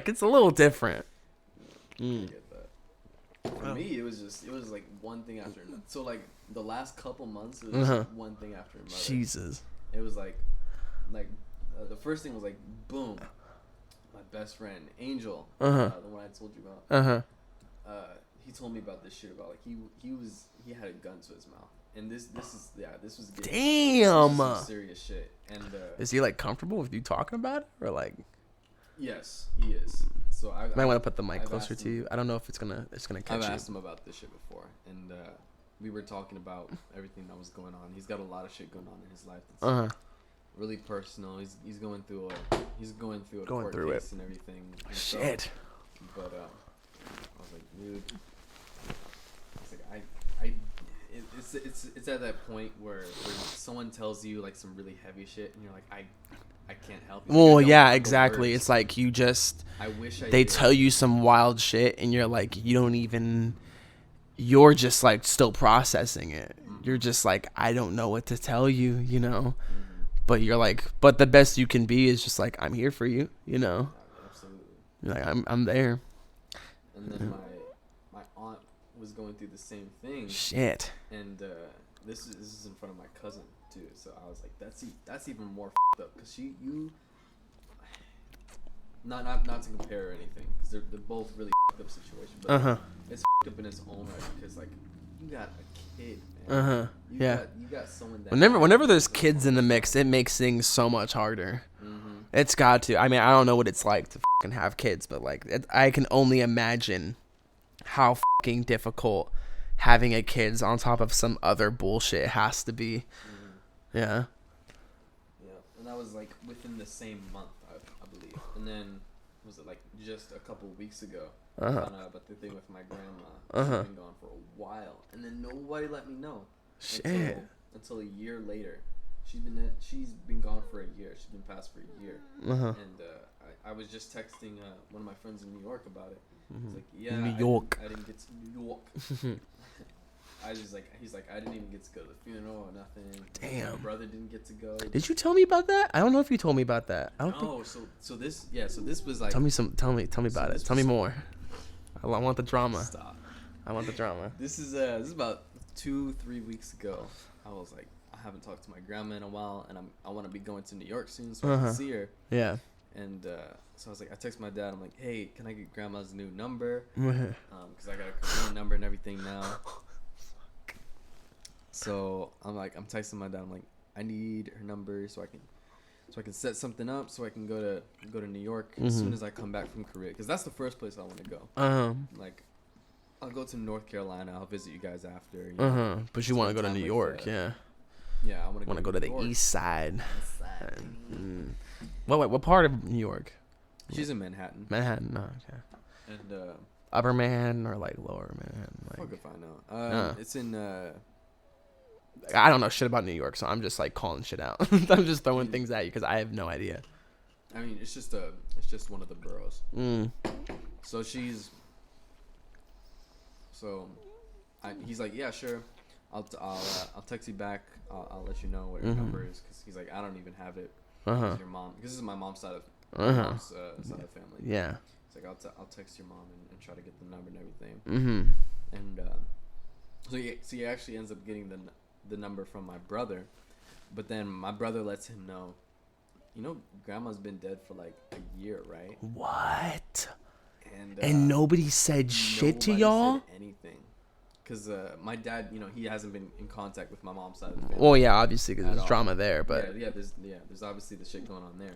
it's a little different. For me, it was like one thing after another. So like the last couple months, it was just one thing after another. Jesus. It was like the first thing was like boom, my best friend Angel, the one I told you about. He told me about this shit about like he had a gun to his mouth, and this was damn some serious shit. And is he like comfortable with you talking about it or like? Yes, he is. So I might want to put the mic I've closer to you. I don't know if it's gonna catch I've you. asked him about this shit before, and we were talking about everything that was going on. He's got a lot of shit going on in his life that's really personal. He's going through a court case and everything. And shit. So, but I was like, dude, it's like it's at that point where someone tells you like some really heavy shit, and you're like, I can't help you. Well, yeah, exactly. It's like you just they did. tell you some wild shit and you're like you're just like still processing it. You're just like, I don't know what to tell you, But you're like, but the best you can be is just like, I'm here for you, Absolutely. You're like, I'm there. And then my aunt was going through the same thing. Shit. And this is in front of my cousin too. So I was like, that's even more f***ed up because not to compare or anything because they're both really f***ed up situations. But it's f***ed up in its own right because like you got a kid, man. You got someone that Whenever there's kids in the mix, it makes things so much harder. It's got to. I mean, I don't know what it's like to fucking have kids, but like I can only imagine how fucking difficult having a kid's on top of some other bullshit has to be. Yeah. Yeah, and that was like within the same month, I believe. And then was it like just a couple of weeks ago? I found out about the thing with my grandma. She's been gone for a while, and then nobody let me know. Shit. Until a year later. She's been gone for a year. She's been passed for a year. And I was just texting one of my friends in New York about it. He's like, yeah, New York. I didn't get to New York. He's like, I didn't even get to go to the funeral or nothing. Damn. My brother didn't get to go. Did you tell me about that? I don't know if you told me about that. I don't think. So this was like. Tell me about it. Tell me more. I want the drama. Stop. I want the drama. This is about 2-3 weeks ago. I was like, I haven't talked to my grandma in a while, and I want to be going to New York soon so I can see her. Yeah. And so I was like, I text my dad. I'm like, hey, can I get grandma's new number? Because I got a Korean number and everything now. So I'm texting my dad. I'm like, I need her number so I can so I can set something up so I can go to New York as soon as I come back from Korea, because that's the first place I want to go. Like, I'll go to North Carolina. I'll visit you guys after. You know, But you want to spend go to time New with, York, yeah. Yeah, I want Want to go to the New York. east side. East side. What part of New York? She's in Manhattan. Manhattan. No, okay. And Upper Manhattan or like lower Manhattan? fuck Like, if I know. It's in. I don't know shit about New York, so I'm just like calling shit out. I'm just throwing things at you because I have no idea. I mean, it's just one of the boroughs. So he's like, yeah, sure. I'll text you back. I'll let you know what your number is, because he's like, I don't even have it. Because your mom, because this is my mom's side of side of the family. Yeah. It's like I'll text your mom and try to get the number and everything. And so he actually ends up getting the number from my brother, but then my brother lets him know, you know, grandma's been dead for like a year, right? What? And nobody said shit to y'all? said anything. Because my dad, you know, he hasn't been in contact with my mom's side of the family. Well, yeah, obviously, because there's all. drama there, but there's obviously the shit going on there.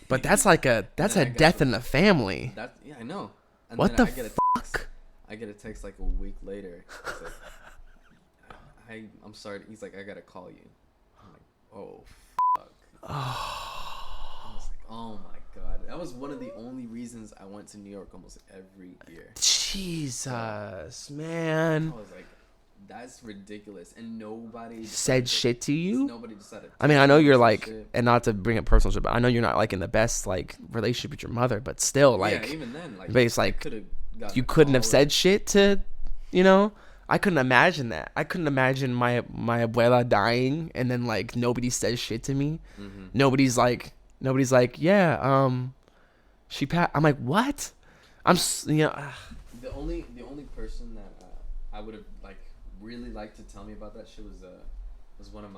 But that's like a death in the family. I know. And What then the I get fuck? I get a text like a week later. It's like, I'm sorry. He's like, I gotta call you. I'm like, oh fuck. I was like, oh my god. That was one of the only reasons I went to New York almost every year. Jesus, man. I was like, that's ridiculous. And nobody Said shit to you? Nobody decided. I mean, I know you're some like, shit. and not to bring up personal shit, but I know you're not like in the best like relationship with your mother, but still, like, yeah, even then, like, but it's like, gotten you a couldn't have call said shit to, you know? I couldn't imagine that. I couldn't imagine my abuela dying and then like nobody says shit to me. Nobody's like, yeah, she passed. I'm like, what? You know. The only person that I would have like really liked to tell me about that shit was one of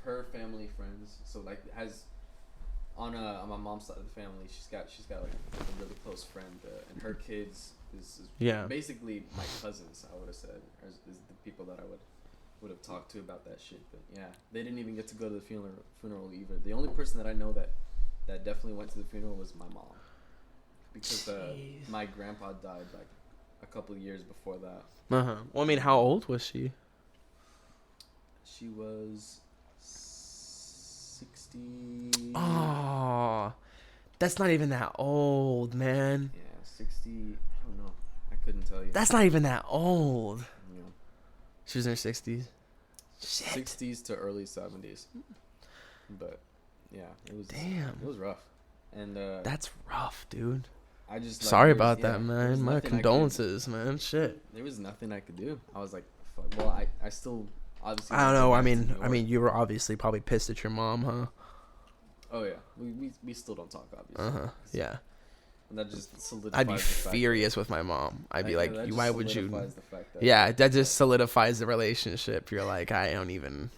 her family friends. So like has on my mom's side of the family, she's got like a really close friend, and her kids is basically my cousins. I would have said is the people that I would have talked to about that shit. But yeah, they didn't even get to go to the funeral either. The only person that I know that definitely went to the funeral was my mom, because my grandpa died like a couple of years before that. Well, I mean, how old was she? She was 60. Oh, that's not even that old, man. Yeah, 60. I don't know. I couldn't tell you. That's not even that old. Yeah. She was in her 60s. Shit. 60s to early 70s. But yeah, it was. Damn. It was rough. And That's rough, dude. I just sorry there was- about yeah, that, there was man. My nothing I could- condolences, man. Shit. There was nothing I could do. I was like, fuck. Well, I still obviously. I don't know. went I back to mean, New York. you were obviously probably pissed at your mom, huh? Oh yeah, we still don't talk, obviously. Yeah. And that just solidifies. I'd be the fact furious with my mom. I'd be like, that just why would you? solidifies the fact that, Yeah, that just solidifies the relationship. You're like, I don't even.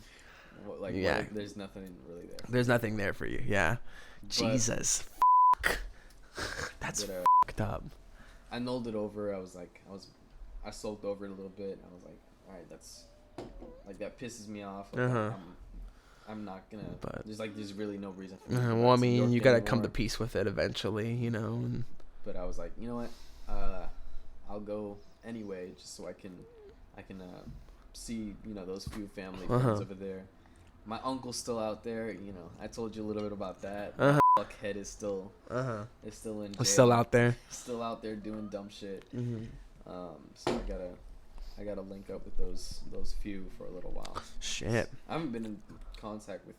Yeah. There's nothing really there. There's nothing there for you. Yeah. But- Jesus. That's But, fucked up. I nulled it over. I sulked over it a little bit. I was like, all right, that's like that pisses me off. Like, I'm not gonna. But- there's really no reason for me. to go Well, I back to New mean, York you gotta come to anymore. peace with it eventually, you know. And But I was like, you know what? I'll go anyway, just so I can see those few family friends over there. My uncle's still out there. I told you a little bit about that. Buckhead is still in jail. still out there. Still out there doing dumb shit. So I gotta link up with those few for a little while. Shit. I haven't been in contact with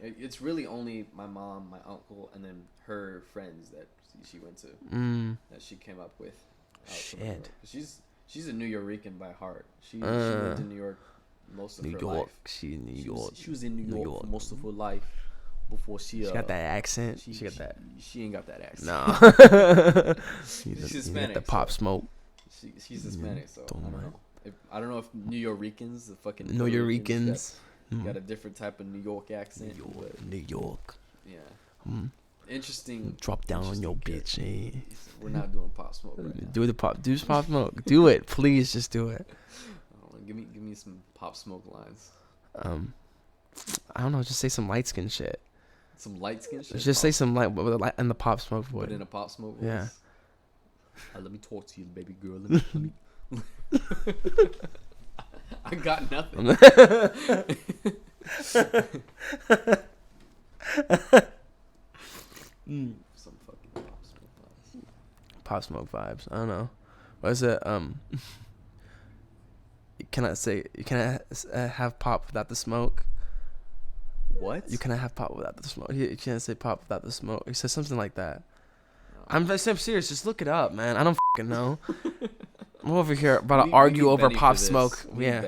it's really only my mom, my uncle, and then her friends that she went to that she came up with. Shit. She's a New Yorican by heart. She lived in New York most of New her York. life. She's in New York. She was in New York for most of her life before she got that accent. She got that. She ain't got that accent. No. She's You Hispanic. get the pop so smoke. she's Hispanic, so Don't I don't mind. know. I don't know if New Yorkers, the fucking New Puerto Ricans Yorkers. got a different type of New York accent. But New York. yeah, interesting. Drop down on your interesting bitch. We're not doing pop smoke right now. Do pop smoke. Do it, please. Just do it. Give me some pop smoke lines. I don't know. Just say some light skin shit. Some light skin shit. Just say some light with a light and the Pop Smoke voice. But in a Pop Smoke voice. Yeah. Let me talk to you, baby girl. I got nothing. Some fucking Pop Smoke vibes. Pop Smoke vibes. I don't know. What is it? You cannot have pop without the smoke. What? You cannot have pop without the smoke. You can't say pop without the smoke. He says something like that. I'm serious. Just look it up, man. I don't fucking know. I'm over here about to argue over Pop Smoke. Yeah.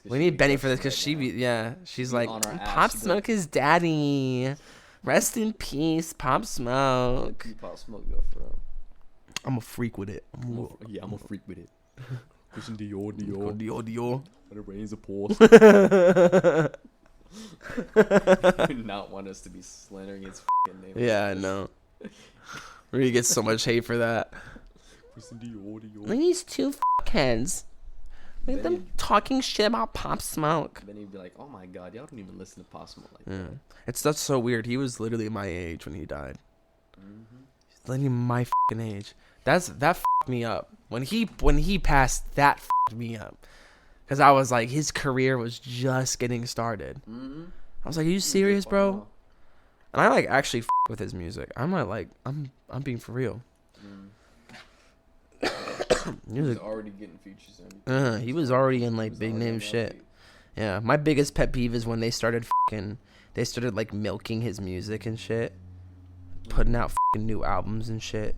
We need Benny for this because she's like, Pop Smoke is daddy. Rest in peace, Pop Smoke. Pop Smoke go for real. I'm a freak with it. I'm a freak with it. Christian Dior. Dior. But it rains a pause. Do not want us to be slandering his fucking name. Yeah, I know. Really gets so much hate for that. Christian Dior. These two fuckheads. Look at them talking shit about Pop Smoke. Then he'd be like, oh my god, y'all don't even listen to Pop Smoke like that. That's so weird. He was literally my age when he died. He's literally my fucking age. That fucked me up. When he passed, that fucked me up. Because I was like, his career was just getting started. I was like, are you serious, bro? And I like actually with his music. I'm not like, I'm being for real. He was already getting features in. He was already in like big name shit. Yeah, my biggest pet peeve is when they started like milking his music and shit, putting out fucking new albums and shit.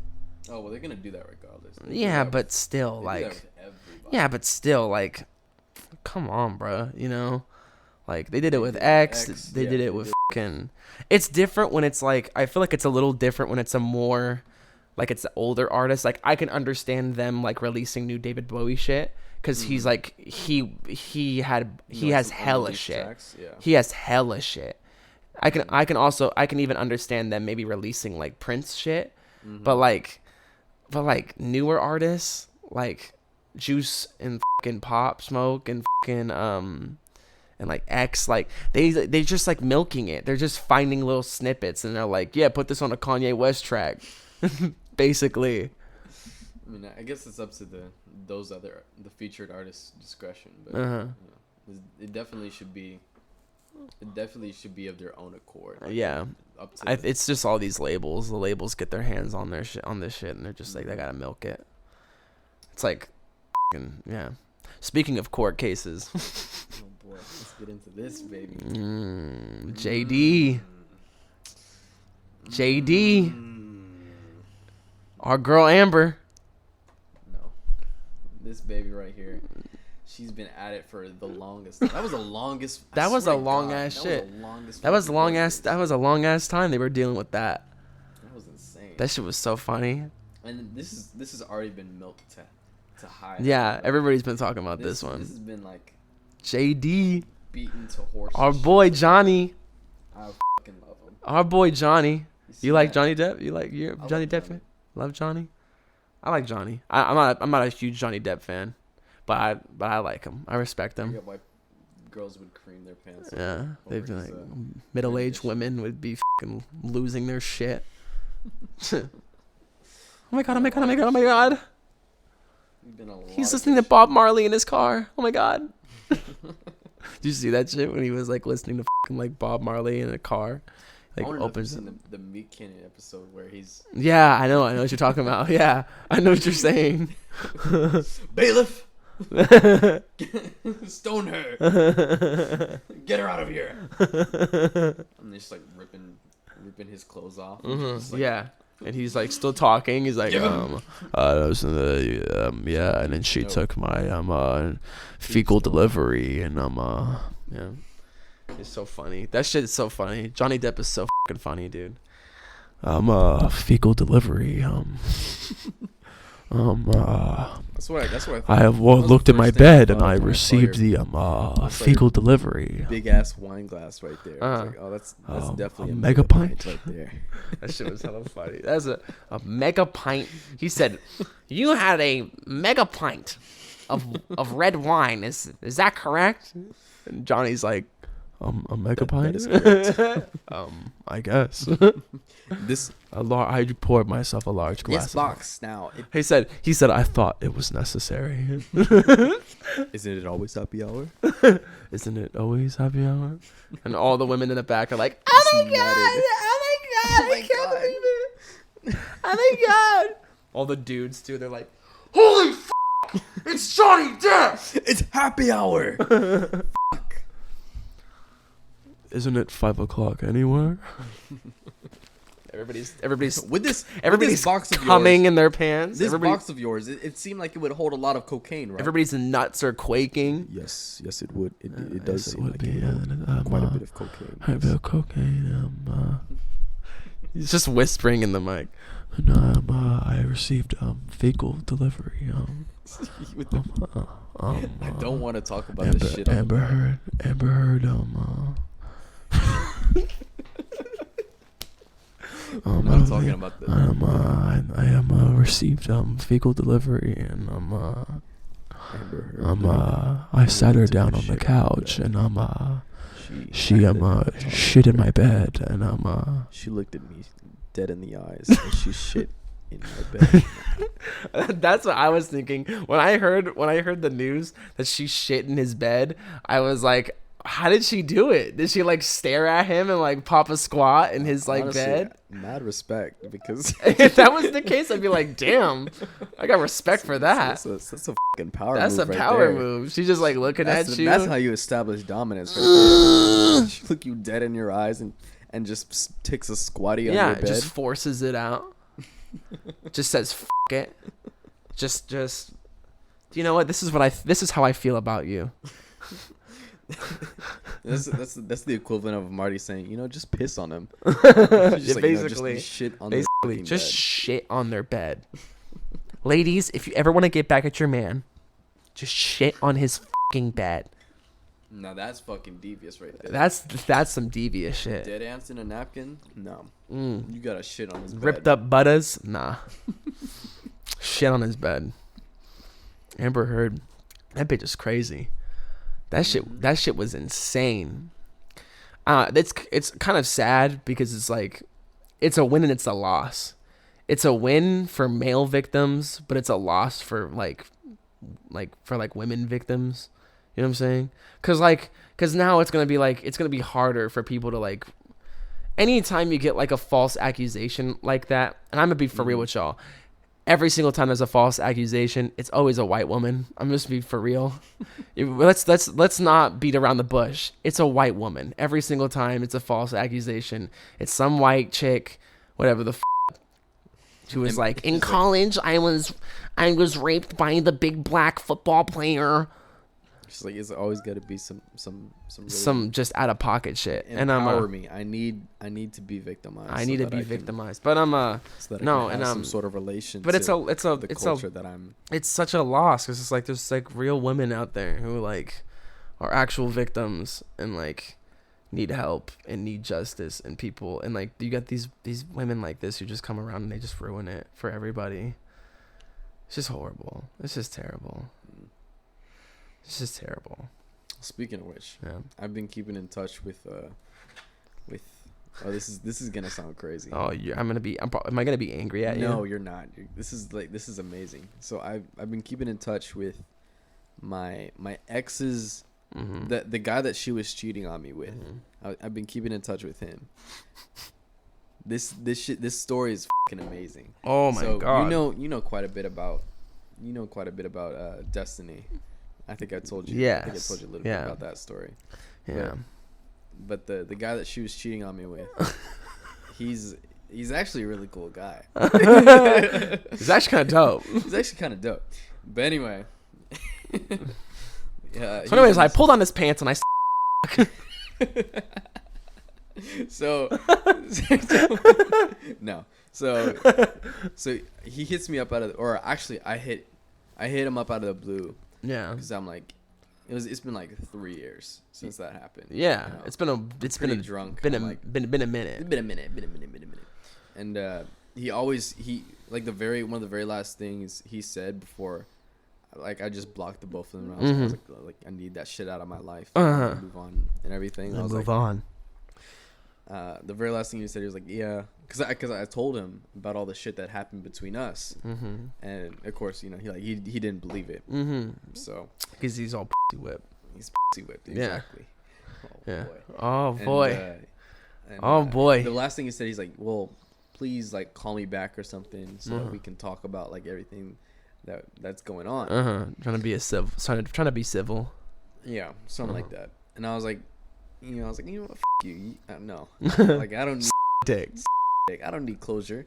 Oh well, they're gonna do that regardless. But still, like, come on, bro. You know, like they did it with X. They did it with fucking. It's different when it's like, I feel like it's a little different when it's a more, like it's the older artist. Like I can understand them like releasing new David Bowie shit because he's like he has hella shit. He has hella shit. I can even understand them maybe releasing like Prince shit, but like newer artists like Juice and fucking Pop Smoke and fucking and like X, like they just like milking it. They're just finding little snippets and they're like, yeah, put this on a Kanye West track. Basically. I mean, I guess it's up to the featured artist's discretion, but it definitely should be of their own accord. Yeah. It's just all these labels. The labels get their hands on this shit, and they're just like, they gotta milk it. It's like, yeah. Speaking of court cases. Oh boy, let's get into this, baby. JD. Our girl Amber. No. This baby right here. She's been at it for the longest. That was the longest. That was a long ass shit. That was a long ass time they were dealing with that. That was insane. That shit was so funny. And this has already been milked to high. Yeah, everybody's been talking about this one. This has been like JD. Beaten to horse. Our boy Johnny. I fucking love him. Our boy Johnny. You like Johnny Depp? You're Johnny Depp fan? Love Johnny? I like Johnny. I'm not a huge Johnny Depp fan. But I like him. I respect him. I get why girls would cream their pants. Yeah, they'd be like, middle-aged women would be fucking losing their shit. Oh my god! He's listening to Bob Marley in his car. Oh my god! Did you see that shit when he was like listening to fucking like Bob Marley in a car? Like opens the Meat Cannon episode where he's. Yeah, I know what you're talking about. Yeah, I know what you're saying. Bailiff. Stone her. Get her out of here. And just like ripping his clothes off. Like, yeah, and he's like still talking. He's like, yeah, and then she took my fecal delivery, and yeah, it's so funny. That shit is so funny. Johnny Depp is so fucking funny, dude. Fecal delivery. That's what I have looked in my bed and I received the fecal delivery. Big ass wine glass right there. Like, oh, that's definitely a mega pint right there. That shit was hella funny. That's a mega pint. He said, "You had a mega pint of red wine. Is that correct?" And Johnny's like, A mega pint? is correct. I guess. This I poured myself a large glass. this box now. He said, I thought it was necessary. Isn't it always happy hour? Isn't it always happy hour? And all the women in the back are like, oh my god, I can't believe it. Oh my god. All the dudes too, they're like, holy f***, it's Johnny Depp. It's happy hour. Isn't it 5 o'clock anywhere? Everybody's With this box of coming yours, in their pants. this box of yours, it seemed like it would hold a lot of cocaine, right? Everybody's nuts are quaking. Yes, it would. It Yes, does it seem would like be, it would hold quite a bit of cocaine. A bit of cocaine. He's just whispering in the mic. And I received fecal delivery. I don't want to talk about this shit. Amber Heard. I'm not talking about this. I am received fecal delivery, and Amber Heard. I sat her down on the couch, and she shit in my bed, and She looked at me dead in the eyes, and she shit in my bed. That's what I was thinking when I heard the news that she shit in his bed. I was like, how did she do it? Did she like stare at him and like pop a squat in his like Honestly, bed? Mad respect, because If that was the case, I'd be like, damn, I got respect for that. That's a fucking power That's move. a right power there. move. She's just like looking at you. That's how you establish dominance. Right there. She look you dead in your eyes and just takes a squatty on your bed. Just forces it out. Just says F it. Just you know what? This is how I feel about you. That's the equivalent of Marty saying, just piss on him. Yeah, basically, just shit on their fucking just bed. shit on their bed. Ladies, if you ever want to get back at your man, just shit on his fucking bed. Now that's fucking devious right there. That's some devious shit. Dead ants in a napkin? No. Mm. You gotta shit on his bed. Ripped up butters? Nah. Shit on his bed. Amber Heard, that bitch is crazy. That shit was insane. It's kind of sad because it's like, it's a win and it's a loss. It's a win for male victims, but it's a loss for like women victims. You know what I'm saying? Cause now it's gonna be harder for people to like. Anytime you get like a false accusation like that, and I'm gonna be for real with y'all. Every single time there's a false accusation, it's always a white woman. I'm just be for real. Let's not beat around the bush. It's a white woman. Every single time it's a false accusation. It's some white chick, whatever the f***. She was like, in college, I was raped by the big black football player. She's like, it's always got to be some just out of pocket shit. Empower me. I need to be victimized. I need to be victimized. But I'm so that I can have some sort of relation. But it's the culture that I'm. It's such a loss because it's like there's like real women out there who like are actual victims and like need help and need justice, and people, and like you got these women like this who just come around and they just ruin it for everybody. It's just horrible. It's just terrible. It's just terrible. Speaking of which, yeah, I've been keeping in touch with this is gonna sound crazy. Oh, am I gonna be angry at you? No, you're not. This is amazing. So I've been keeping in touch with my ex's, mm-hmm. the guy that she was cheating on me with. Mm-hmm. I've been keeping in touch with him. This story is fucking amazing. Oh my god. You know quite a bit about Destiny. I think I told you. Yes. I think I told you a little bit about that story. Yeah. But the guy that she was cheating on me with, he's actually a really cool guy. He's actually kind of dope. He's actually kind of dope. But anyway. Yeah. So anyways, I pulled on his pants and I. So no. So he hits me up or actually I hit him up out of the blue. Yeah. Because I'm like, it's been like 3 years since that happened. Yeah. You know? It's been a minute. Been a minute. And he one of the very last things he said before I just blocked the both of them. I was like, I need that shit out of my life. Move on and everything. I was move like, on. The very last thing he said, he was like, yeah, because I told him about all the shit that happened between us, and of course, you know, he didn't believe it. So because he's all pussy whipped. he's pussy whipped, exactly. Yeah. Oh Oh boy. boy. Oh boy. The last thing he said, he's like, well, please like call me back or something so that we can talk about like everything that's going on. Trying to be trying to be civil. Yeah, something like that. And I was like, you know what, f you. No, like I don't need Dick. I don't need closure.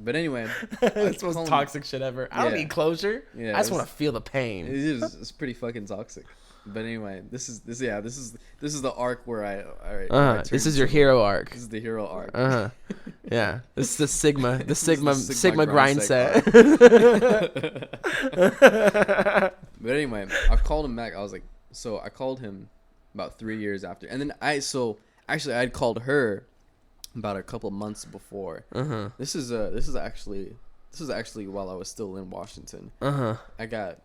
But anyway, That's the most toxic shit ever. I don't Yeah. need closure. Yeah, I just want to feel the It pain. is. It's pretty fucking toxic. But anyway, this is the arc where I This is your hero arc. This is the hero arc. Yeah. This is the Sigma This is the Sigma grind set. But anyway, I called him back. I was like, so I called him about 3 years after, and then I'd called her about a couple months before. This is actually while I was still in Washington. I got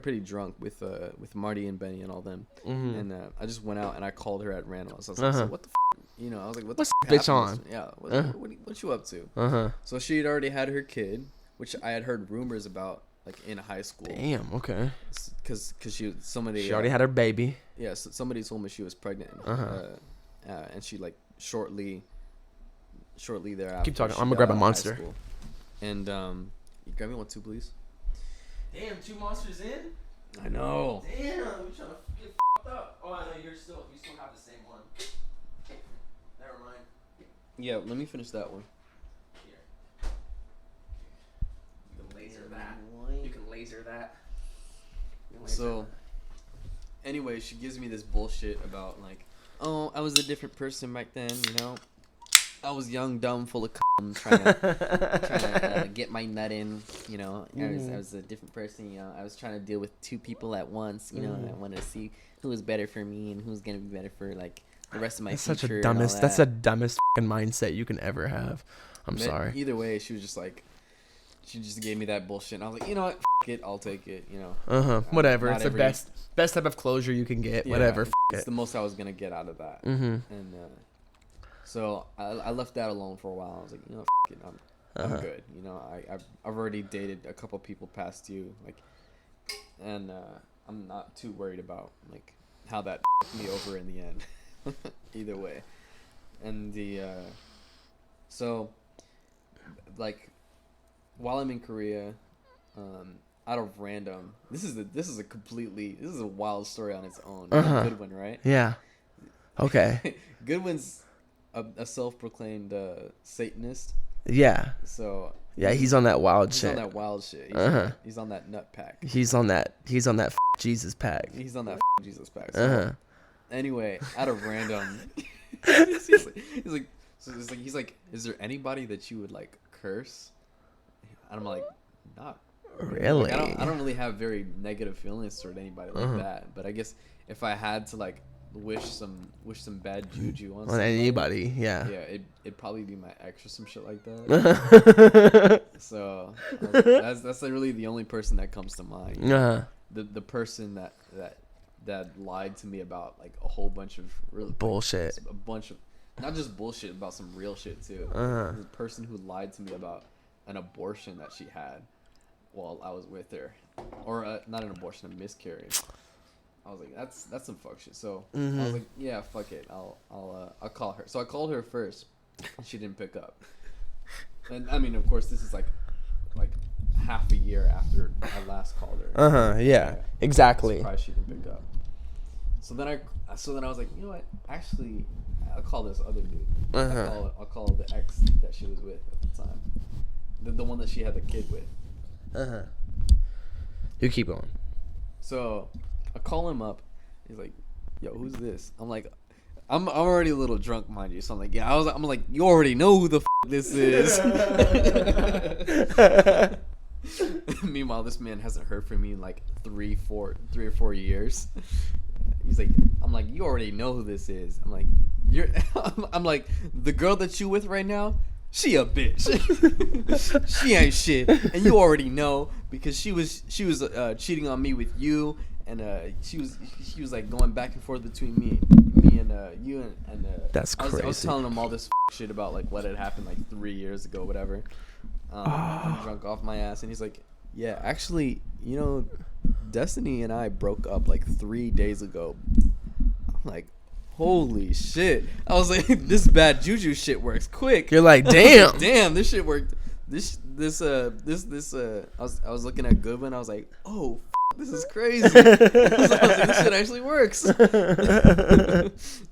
pretty drunk with Marty and Benny and all them, and I just went out and I called her at random. So I was like, so what the you know? I was like, what the What's bitch happened? on? Yeah, what you up to? So she had already had her kid, which I had heard rumors about like in high school. Damn. Okay. Because she already had her baby. Yeah, so somebody told me she was pregnant. And she like shortly thereafter. Keep talking. she I'm gonna got grab a out of high monster. school. And you grab me one too, please. Damn, 2 monsters in. I know. Damn, you trying to get fucked up. Oh, I know you still have the same one. Never mind. Yeah, let me finish that one. Here. You can laser that. You can laser that. So, anyway, she gives me this bullshit about like, oh, I was a different person back then, you know. I was young, dumb, full of cum, trying to get my nut in, you know. I was a different person, you know. I was trying to deal with 2 people at once, you know. And I wanted to see who was better for me and who's gonna be better for like the rest of my future. That's the dumbest fucking mindset you can ever have. I'm sorry. Either way, she was just like, she just gave me that bullshit. And I was like, you know what, it, I'll take it, you know. Whatever. Not It's the best type of closure you can get. Yeah, whatever. It's the most I was gonna get out of that. And so I left that alone for a while. I was like, you know, it, I'm good. You know, I've already dated a couple people past you, like, and I'm not too worried about like how that me over in the end. Either way, and so like while I'm in Korea, out of random, this is a wild story on its own. Goodwin, right? Yeah. Okay. Goodwin's a self-proclaimed Satanist. Yeah. So yeah, he's on that wild he's shit. on that wild shit. He's on that nut pack. He's on that Jesus pack. He's on that Jesus pack. So anyway, out of random, he's like, is there anybody that you would like curse? And I'm like, not really. Like, I don't really have very negative feelings toward anybody like that. But I guess if I had to like wish some bad juju on anybody, yeah, it'd probably be my ex or some shit like that. So that's like really the only person that comes to mind. The person that lied to me about like a whole bunch of really bullshit, a bunch of not just bullshit, about some real shit too. The person who lied to me about an abortion that she had while I was with her, or not an abortion, a miscarriage. I was like, that's some fuck shit. So I was like, yeah, fuck it. I'll call her. So I called her first. She didn't pick up. And I mean, of course, this is like half a year after I last called her. Yeah. Exactly. I'm surprised she didn't pick up. So then I was like, you know what? Actually, I'll call this other dude. I'll call the ex that she was with at the time. The one that she had the kid with. You keep going. So I call him up. He's like, yo, who's this? I'm like, I'm already a little drunk, mind you. So I'm like, yeah, I'm like, you already know who the this is. Meanwhile, this man hasn't heard from me in like 3 or 4 years. He's like, I'm like, you already know who this is. I'm like, I'm like, the girl that you with right now, she a bitch. She ain't shit, and you already know because she was cheating on me with you, and she was like going back and forth between me and you and That's crazy. I was telling him all this shit about like what had happened like 3 years ago, whatever. I'm drunk off my ass, and he's like, yeah, actually, you know, Destiny and I broke up like 3 days ago. I'm like, holy shit. I was like, this bad juju shit works quick. You're like, damn. Damn, this shit worked. I was looking at Goodwin. I was like, oh, this is crazy. I was like, this shit actually works.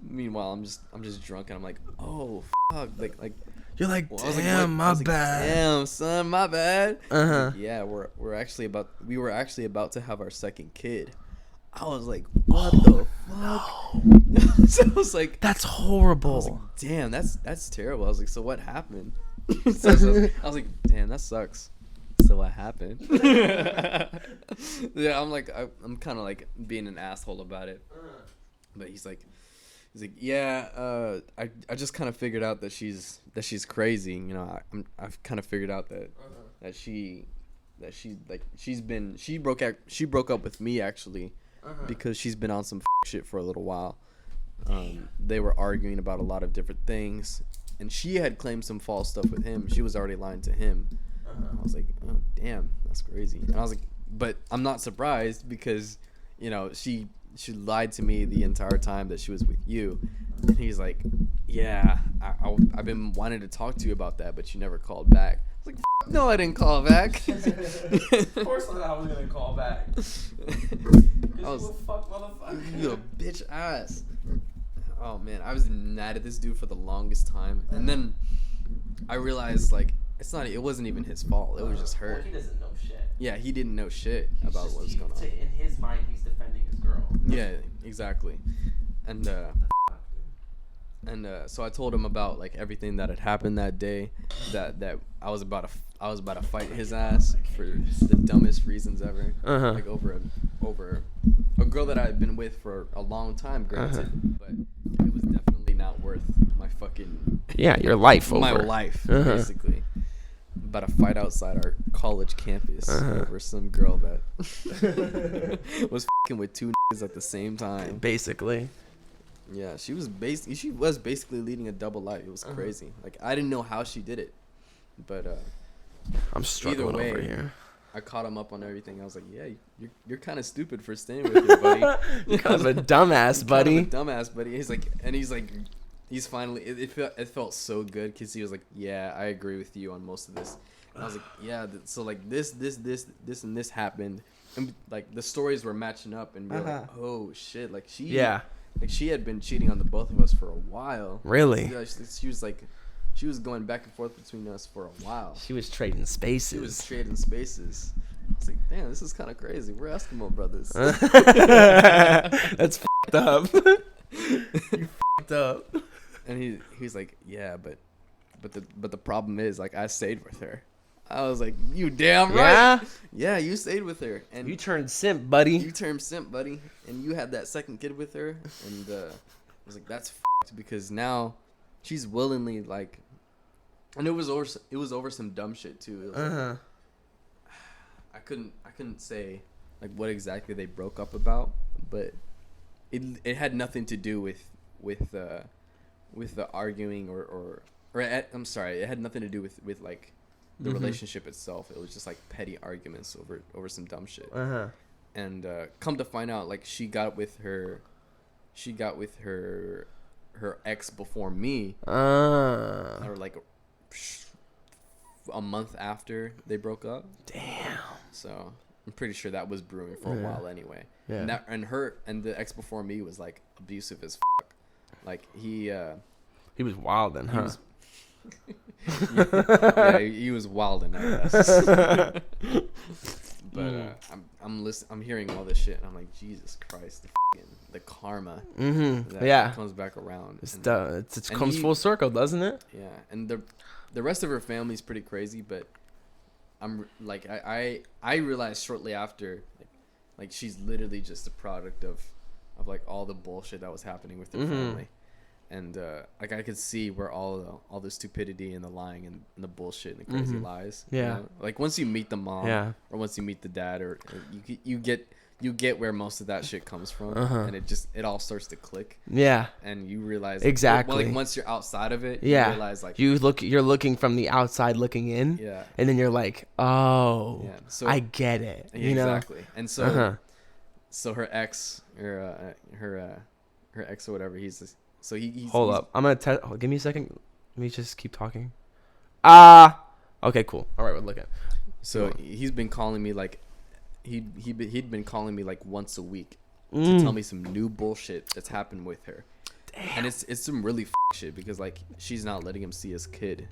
Meanwhile, I'm just drunk, and I'm like, oh, fuck. Like You're like, well, damn, my bad. Damn, son, my bad. Uh-huh. Yeah, we were actually about to have our second kid. I was like, what the fuck? No. So I was like, That's I horrible. was like, damn, that's terrible. I was like, so what happened? So I was like, damn, that sucks. So what happened? Yeah, I'm kind of like being an asshole about it. But he's like, yeah, I just kind of figured out that she's crazy. You know, I've kind of figured out that she broke up with me actually because she's been on some shit for a little while. They were arguing about a lot of different things, and she had claimed some false stuff with him. She was already lying to him. I was like, oh damn, that's crazy. And I was like, but I'm not surprised because, you know, she lied to me the entire time that she was with you. And he's like, yeah, I've been wanting to talk to you about that, but you never called back. I was like, no, I didn't call back. Of course not, I was gonna call back. I was a fuck motherfucker. You a bitch ass. Oh man, I was mad at this dude for the longest time, and then I realized like it wasn't even his fault. It was just her. Well, he doesn't know shit. Yeah, he didn't know shit about what was going on. In his mind, he's defending his girl. Yeah, exactly. And so I told him about like everything that had happened that day, that I was about to fight his ass for the dumbest reasons ever. Like over a girl that I had been with for a long time, granted, but it was definitely not worth my fucking your life over. My life, basically. About to fight outside our college campus over some girl that was fucking with two niggas at the same time. Basically. Yeah, she was basically leading a double life. It was crazy. Like I didn't know how she did it, but I'm struggling either way, over here. I caught him up on everything. I was like, yeah, you're kind of stupid for staying with her, buddy. You're kind of a dumbass, buddy. Kind of a dumbass, buddy. He's finally. It felt so good because he was like, yeah, I agree with you on most of this. And I was like, yeah. So like this, and this happened, and like the stories were matching up, and we were like, oh shit, like she. Yeah. Like she had been cheating on the both of us for a while. Really? Yeah, she was going back and forth between us for a while. She was trading spaces. I was like, damn, this is kind of crazy. We're Eskimo brothers. That's fucked up. You fucked up. And he's like, yeah, but the problem is like I stayed with her. I was like, you damn right. Yeah? Yeah, you stayed with her. And you turned simp, buddy. And you had that second kid with her. And I was like, that's fucked because now she's willingly like, and it was over some dumb shit too. It was like, I couldn't say like what exactly they broke up about, but it had nothing to do with the arguing I'm sorry, it had nothing to do with like the relationship itself. It was just like petty arguments over some dumb shit. And come to find out, like she got with her ex before me, or like a month after they broke up. Damn. So I'm pretty sure that was brewing for a while anyway. Yeah. And the ex before me was like abusive as fuck. Like he was wild then, huh? He was wildin', I guess. But I'm hearing all this shit, and I'm like, Jesus Christ, the karma that comes back around. It comes full circle, doesn't it? Yeah, and the rest of her family's pretty crazy, but I'm like I realized shortly after like she's literally just a product of like all the bullshit that was happening with her family. and like I could see where all the stupidity and the lying and the bullshit and the crazy lies. Yeah. You know? Like once you meet the mom, Yeah. or once you meet the dad, or you get where most of that shit comes from, and it all starts to click. Yeah. And you realize Exactly. Well, like once you're outside of it, Yeah. you realize like you're looking from the outside looking in. Yeah. And then you're like, oh, Yeah. So I get it. You know? exactly. And so so her ex or her ex or whatever, he's Hold up. I'm gonna give me a second. Let me just keep talking. Okay, cool. All right, we're looking. So he's been calling me like he'd been calling me like once a week to tell me some new bullshit that's happened with her. Damn. And it's some really shit because like she's not letting him see his kid.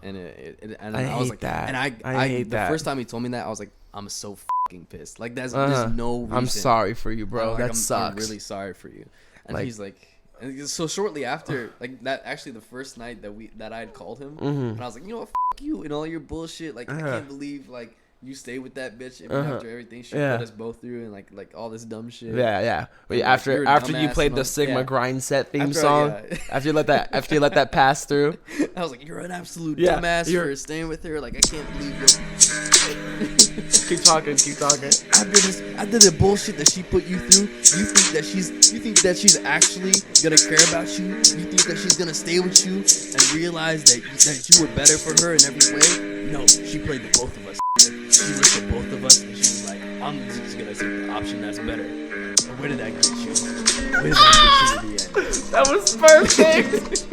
And I was like that. And I hate the that. first time he told me that, I was like, I'm so fucking pissed. Like there's no reason. I'm sorry for you, bro. Like, That sucks. I'm really sorry for you. And Like- he's like, and so shortly after, like that, actually the first night that I had called him, and I was like, you know what, you and all your bullshit. Like I can't believe like you stay with that bitch even after everything she put us both through and like all this dumb shit. Yeah. Wait, Like, after you're a you dumbass played and the all- Sigma yeah. grind set theme After I- song, yeah. after you let that pass through. I was like, you're an absolute Yeah, dumbass you're- for staying with her. Like I can't believe you. Keep talking. After the bullshit that she put you through, you think that she's actually gonna care about you? You think that she's gonna stay with you and realize that you were better for her in every way? No, she played the both of us. She looked at both of us and she was like, I'm just gonna take the option that's better. And where did that get you? Where did that get you in the end? That was perfect.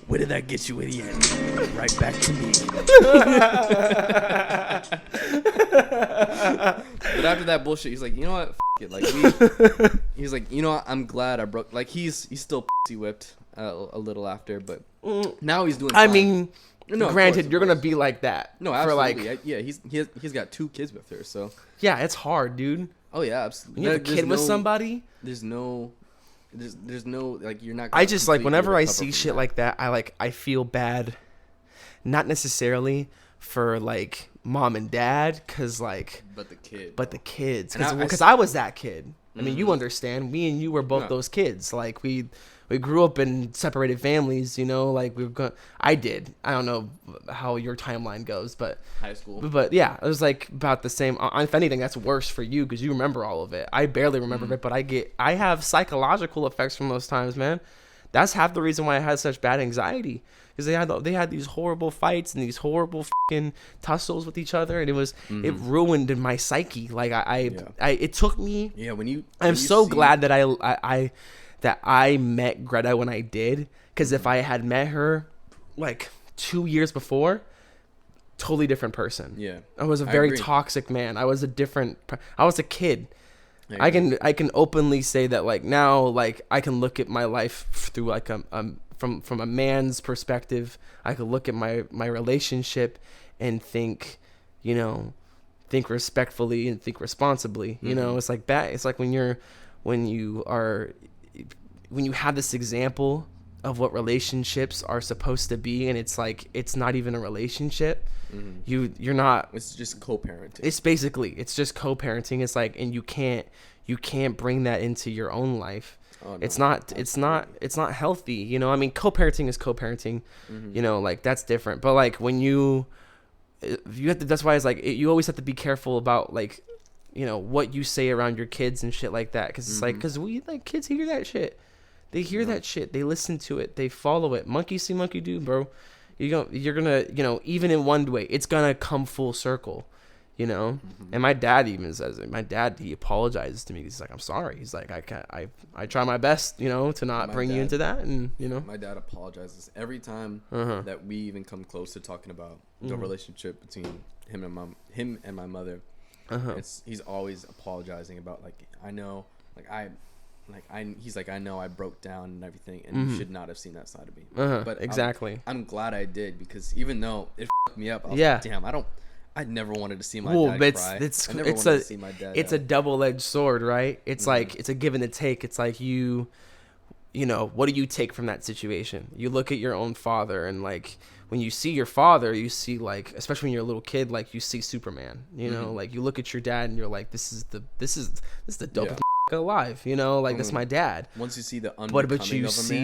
Where did that get you in the end? Right back to me. But after that bullshit, he's like, you know what? F it. Like he's like, you know what? I'm glad I broke. Like he's still pussy whipped a little after, but now he's doing. I fine. mean, No, of granted, course, you're of gonna course. be like that. No, For absolutely. like, Yeah, he's got 2 kids with her, so. yeah, it's hard, dude. Oh yeah, absolutely. When you have a There's kid with no- somebody. There's no like you're not. I just like completely whenever I recover see from shit that. like that, I feel bad, not necessarily for like mom and dad, cause like, But the kid. but the kids, And because I was that kid. I mean, you understand. Me and you were both No. those kids. Like we grew up in separated families. You know, like I did. I don't know how your timeline goes, but high school. But yeah, it was like about the same. If anything, that's worse for you because you remember all of it. I barely remember it, but I have psychological effects from those times, man. That's half the reason why I had such bad anxiety because they had these horrible fights and these horrible fucking tussles with each other, and it ruined my psyche. Like it took me. Yeah, when I'm you so see- glad that I met Greta when I did, because if I had met her like 2 years before, totally different person. Yeah, I was a I very agree. toxic man. I was a kid. I I can openly say that like now, like I can look at my life through like from a man's perspective. I could look at my relationship and think, think respectfully and think responsibly. You know, it's like that. It's like when you have this example of what relationships are supposed to be, and it's like it's not even a relationship. You're not. It's just co-parenting. It's just co-parenting. It's like, and you can't bring that into your own life. Oh, no, It's not healthy. You know, I mean, co-parenting is co-parenting. You know, like that's different. But like when you have to, that's why it's like you always have to be careful about like, what you say around your kids and shit like that. Cause it's like, cause kids hear that shit. They hear that shit. They listen to it. They follow it. Monkey see, monkey do, bro. You're gonna, even in one way, it's gonna come full circle, And my dad even says it. He apologizes to me. He's like, I'm sorry. He's like, I try my best, to not bring you into that. And, My dad apologizes every time that we even come close to talking about the relationship between him and my mother. He's always apologizing about he's like, I know I broke down and everything, and you should not have seen that side of me. But exactly. I'm glad I did, because even though it fucked me up, I was Yeah. like, damn, I never wanted to see my Well, dad but cry. it's I never it's wanted a to see my dad it's a double-edged sword, right? It's like it's a give and a take. It's like what do you take from that situation? You look at your own father, and like when you see your father, you see like, especially when you're a little kid, like you see Superman. Like you look at your dad and you're like, this is the dopest alive, you know, like that's my dad. Once you see the But unbecoming you of a see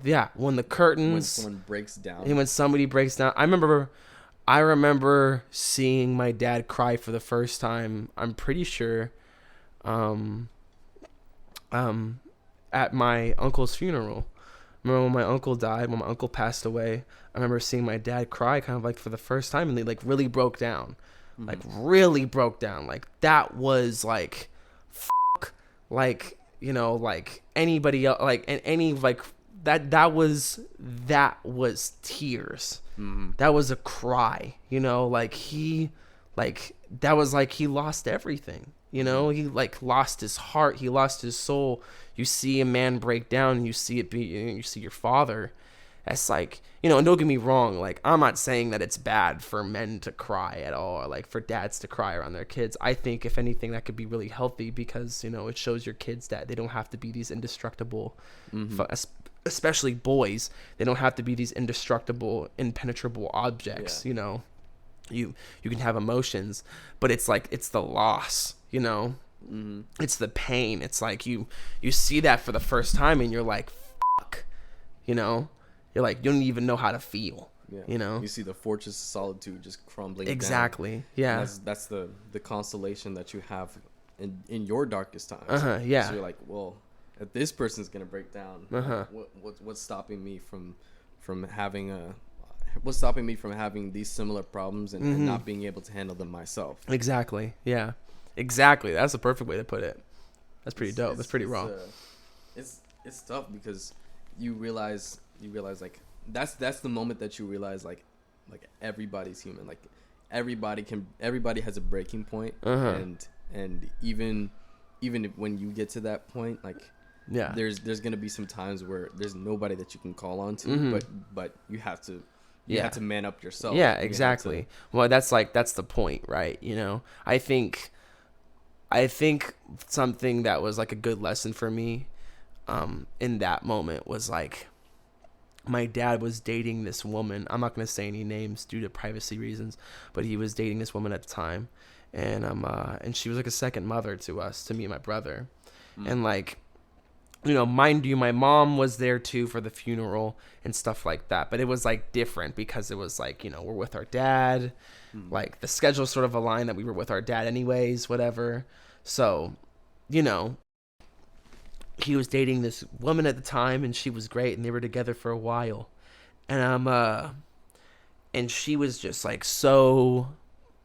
man, when the when curtains, someone breaks down. and when somebody breaks down. I remember seeing my dad cry for the first time. I'm pretty sure, um, at my uncle's funeral. Remember when my uncle died, when my uncle passed away, I remember seeing my dad cry kind of like for the first time, and they like really broke down. Like really broke down. Like that was like like, you know, like anybody else, like any like that was tears. That was a cry, you know, like that was like he lost everything, you know. He like lost his heart, he lost his soul. You see a man break down, and you see your father. That's like, you know, and don't get me wrong, like I'm not saying that it's bad for men to cry at all, or like for dads to cry around their kids. I think if anything that could be really healthy, because, you know, it shows your kids that they don't have to be these indestructible, especially boys, they don't have to be these indestructible, impenetrable objects. You know, you can have emotions, but it's like, it's the loss, you know. It's the pain. It's like you see that for the first time, and you're like, fuck, you know. You're like, you don't even know how to feel. You know, you see the fortress of solitude just crumbling down. Exactly. Yeah. And that's the consolation that you have in your darkest times. Yeah. So you're like, well, if this person's gonna break down, what's stopping me from having these similar problems and not being able to handle them myself? Exactly. Yeah. Exactly. That's the perfect way to put it. That's pretty dope. That's pretty raw. It's tough because you realize like that's the moment that you realize like everybody's human. Like everybody has a breaking point. And even when you get to that point, like there's gonna be some times where there's nobody that you can call on to, but you have to have to man up yourself. Yeah, exactly. Well, that's the point, right? You know, I think something that was like a good lesson for me in that moment was like, my dad was dating this woman. I'm not going to say any names due to privacy reasons, but he was dating this woman at the time. And she was like a second mother to us, to me and my brother. And like, you know, mind you, my mom was there too for the funeral and stuff like that. But it was like different because it was like, you know, we're with our dad. Like the schedule sort of aligned that we were with our dad anyways, whatever. So, you know, he was dating this woman at the time, and she was great, and they were together for a while. And and she was just like so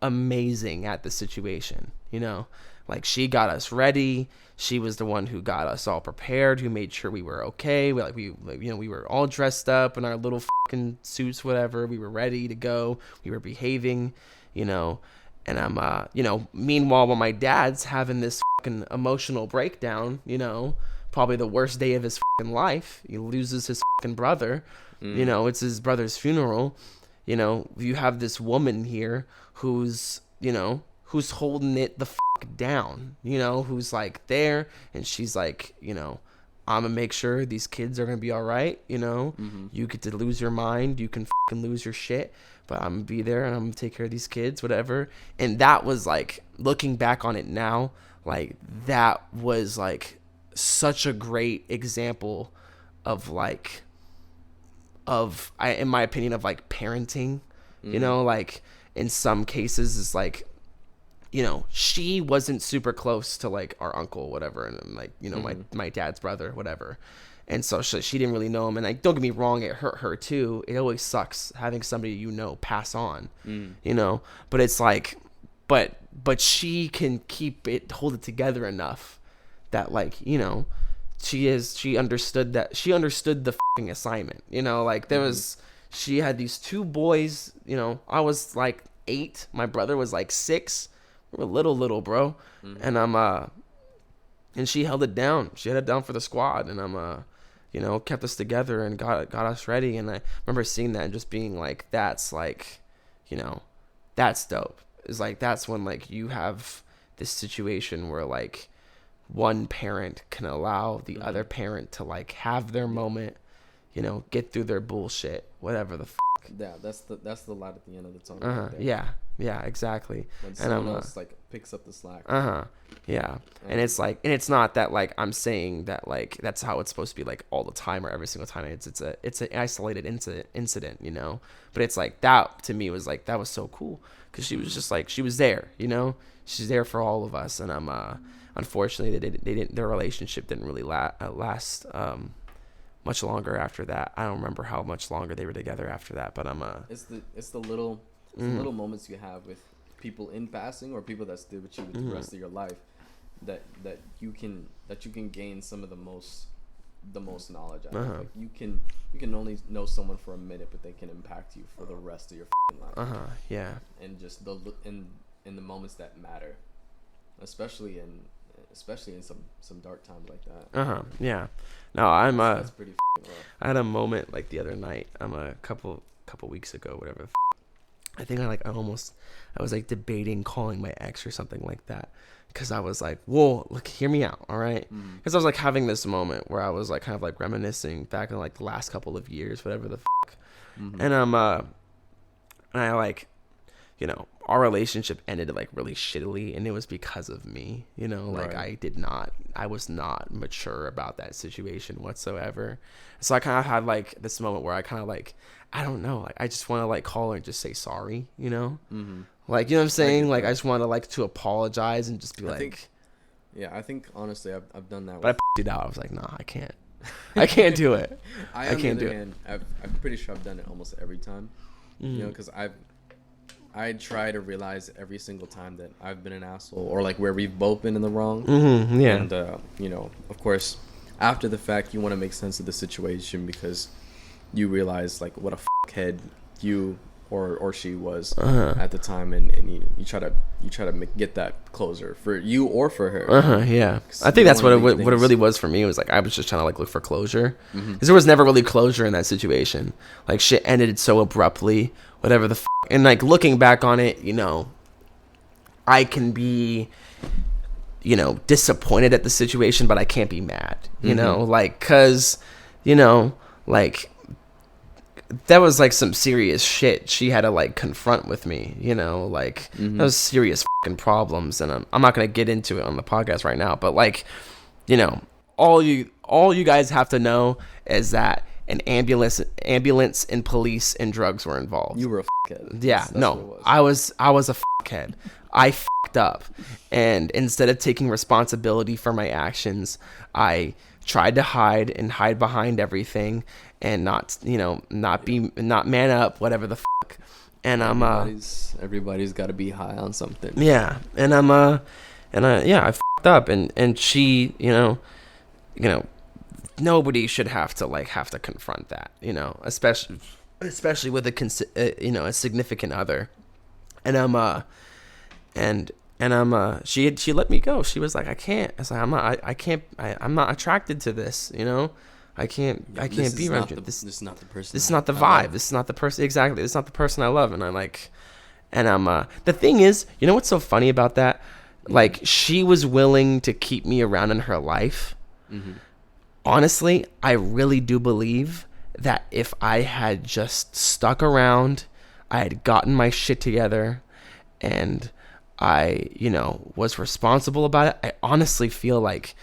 amazing at the situation, you know. Like she got us ready. She was the one who got us all prepared, who made sure we were okay. We were all dressed up in our little fucking suits, whatever. We were ready to go. We were behaving, you know. And you know, meanwhile, while my dad's having this fucking emotional breakdown, you know, probably the worst day of his fucking life. He loses his fucking brother. You know, it's his brother's funeral. You know, you have this woman here who's, you know, who's holding it the fuck down, you know, who's like there, and she's like, you know, I'm gonna make sure these kids are gonna be all right, you know. You get to lose your mind, you can fucking lose your shit, but I'm gonna be there and I'm gonna take care of these kids, whatever. And that was like, looking back on it now, like that was like such a great example of like, in my opinion, of like parenting, you know, like in some cases it's like, you know, she wasn't super close to like our uncle, whatever, and like, you know, my dad's brother, whatever. And so she didn't really know him. And like, don't get me wrong, it hurt her too. It always sucks having somebody, you know, pass on, you know, but it's like, but she can hold it together enough that like, you know, she understood the fucking assignment, you know, like she had these two boys, you know, I was like 8, my brother was like 6. We were little, bro. And and she held it down. She had it down for the squad, and you know, kept us together and got us ready. And I remember seeing that and just being like, that's like, you know, that's dope. It's like, that's when like you have this situation where like one parent can allow the other parent to like have their moment, you know, get through their bullshit, whatever the fuck, Yeah, that's the light at the end of the tunnel. Right there. Yeah, exactly. When And someone else like picks up the slack. Yeah. And it's like, and it's not that like I'm saying that like that's how it's supposed to be like all the time or every single time. It's an isolated incident, you know. But it's like that to me was like that was so cool because she was just like she was there, you know. She's there for all of us, and unfortunately their relationship didn't really last much longer after that. I don't remember how much longer they were together after that, but it's the little little moments you have with people in passing or people that stay with you the rest of your life that you can gain some of the most knowledge out of. Like you can only know someone for a minute, but they can impact you for the rest of your life. Yeah. And just in the moments that matter, especially in some dark times like that. Yeah. No, I'm that's pretty rough. I had a moment like the other night. A couple weeks ago, whatever. I think I was like debating calling my ex or something like that, because I was like, whoa, look, hear me out, all right? Because I was like having this moment where I was like kind of like reminiscing back in like the last couple of years, whatever the and and I like, you know, our relationship ended like really shittily, and it was because of me, you know, like I was not mature about that situation whatsoever. So I kind of had like this moment where I kind of like, I don't know, like I just want to like call her and just say sorry, you know, like, you know what I'm saying? Like I just want to like to apologize and just be I think honestly I've done that. But I p***ed it out. I was like, nah, I can't. I can't do it. I can't do it. I'm pretty sure I've done it almost every time, you know, because I try to realize every single time that I've been an asshole or like where we've both been in the wrong. Yeah. And, you know, of course, after the fact, you want to make sense of the situation because you realize like what a fuckhead you or she was at the time, and you try to get that closure for you or for her. Yeah. I think that's what it really was for me. It was like I was just trying to like look for closure, because there was never really closure in that situation. Like shit ended so abruptly, whatever the and like looking back on it, you know, I can be, you know, disappointed at the situation, but I can't be mad, you know, like, cause, you know, like that was like some serious shit she had to like confront with me, you know, like those serious fucking problems. And I'm not going to get into it on the podcast right now, but like, you know, all you guys have to know is that an ambulance and police and drugs were involved. You were a fuckhead. Yeah, no, I was a fuckhead. I fucked up, and instead of taking responsibility for my actions, I tried to hide behind everything and not man up, whatever the fuck. And everybody's got to be high on something. Yeah, and I fucked up, and she, you know, nobody should have to confront that, you know, especially with a significant other. And she let me go. She was like, I can't. I was like, I'm not attracted to this, you know. I can't be around you. This is not the person. This is not the vibe. This is not the person. Exactly. This is not the person I love. And I like, and the thing is, you know what's so funny about that? Like, she was willing to keep me around in her life. Honestly, I really do believe that if I had just stuck around, I had gotten my shit together, and I, you know, was responsible about it, I honestly feel like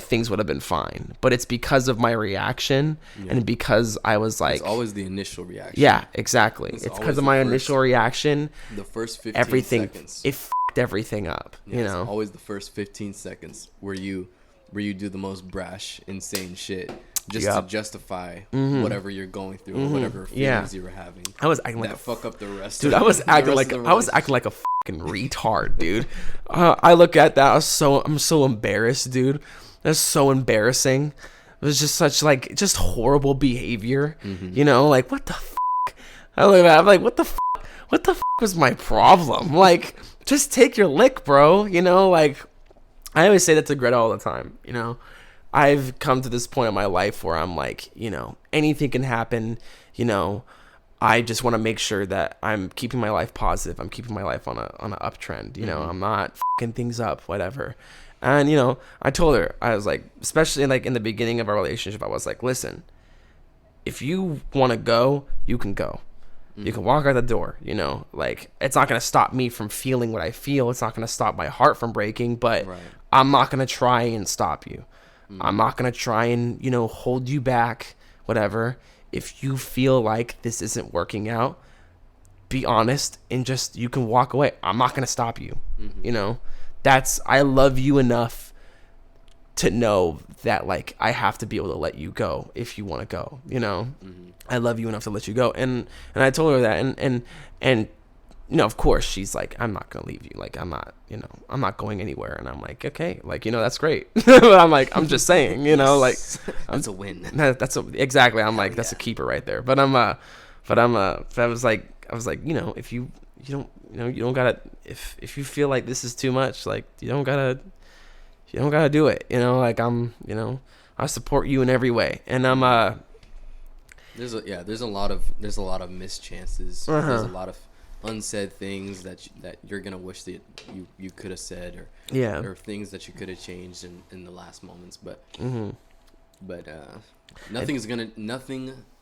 things would have been fine. But it's because of my reaction, and because I was like, it's always the initial reaction. Yeah, exactly. It's because of my initial reaction. The first 15 seconds. It f***ed everything up. Yeah, you know, it's always the first 15 seconds where you do the most brash, insane shit just to justify whatever you're going through or whatever feelings you were having. I was acting like fuck up the rest. Dude, I was acting like a fucking retard, dude. I look at that. I'm so embarrassed, dude. That's so embarrassing. It was just such just horrible behavior. You know, like what the fuck? I look at it, I'm like, what the fuck? What the fuck was my problem? Like, just take your lick, bro. You know, like. I always say that to Greta all the time, you know. I've come to this point in my life where I'm like, you know, anything can happen, you know. I just want to make sure that I'm keeping my life positive. I'm keeping my life on an uptrend, you know. I'm not fucking things up, whatever. And, you know, I told her, I was like, especially like in the beginning of our relationship, I was like, listen, if you want to go, you can go. You can walk out the door, you know, like it's not going to stop me from feeling what I feel. It's not going to stop my heart from breaking, but I'm not going to try and stop you. I'm not going to try and, you know, hold you back, whatever. If you feel like this isn't working out, be honest and just, you can walk away. I'm not going to stop you. You know, I love you enough to know that, like, I have to be able to let you go if you want to go, you know. I love you enough to let you go. And I told her that, and you know, of course she's like, I'm not gonna leave you, like, I'm not, you know, I'm not going anywhere. And I'm like, okay, like, you know, that's great. But I'm like, I'm just saying, you know, like, that's a win. Exactly. I'm like, that's a keeper right there. But I was like, you know, if you don't gotta, if you feel like this is too much, like, you don't gotta do it, you know, like, you know, I support you in every way. And there's a lot of missed chances. There's a lot of unsaid things that you're gonna wish that you could have said, or things that you could have changed in the last moments. But nothing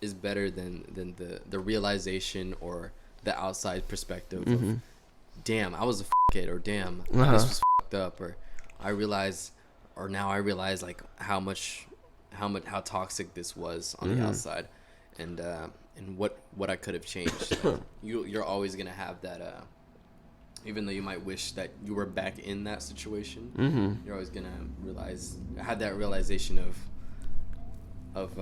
is better than the realization or the outside perspective of, damn, I was a kid, or damn, this was fucked up, or now I realize like how toxic this was on the outside, and what I could have changed. Like, you're always gonna have that, even though you might wish that you were back in that situation, you're always gonna have that realization of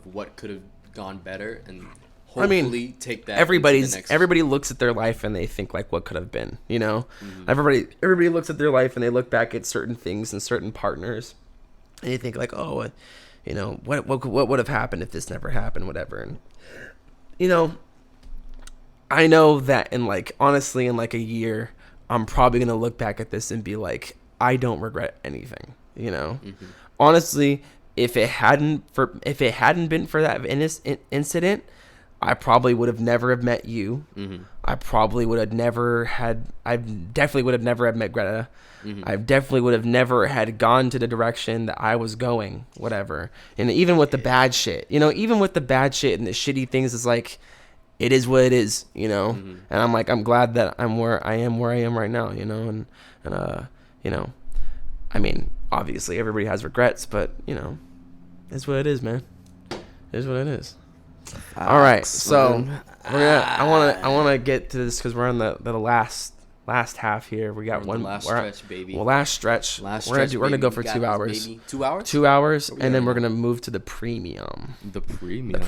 what could have gone better, and hopefully take that. Everybody looks at their life and they think like, what could have been, you know. Everybody looks at their life and they look back at certain things and certain partners, and you think like, oh, you know, what would have happened if this never happened, whatever. And, you know, I know that honestly, in like a year, I'm probably going to look back at this and be like, I don't regret anything, you know. Honestly, if it hadn't been for that incident, I probably would have never have met you. I definitely would have never had met Greta. I definitely would have never had gone to the direction that I was going, whatever. And even with the bad shit, you know, even with the bad shit and the shitty things, it's like, it is what it is, you know. And I'm like, I'm glad that I'm where I am right now, you know. And you know, I mean, obviously everybody has regrets, but, you know, it's what it is, man. It is what it is. All right, so I want to get to this because we're on the last half here. We got one last stretch, baby. Last stretch. We're gonna go for 2 hours. Baby. 2 hours. 2 hours, and then we're gonna move to the premium. The premium.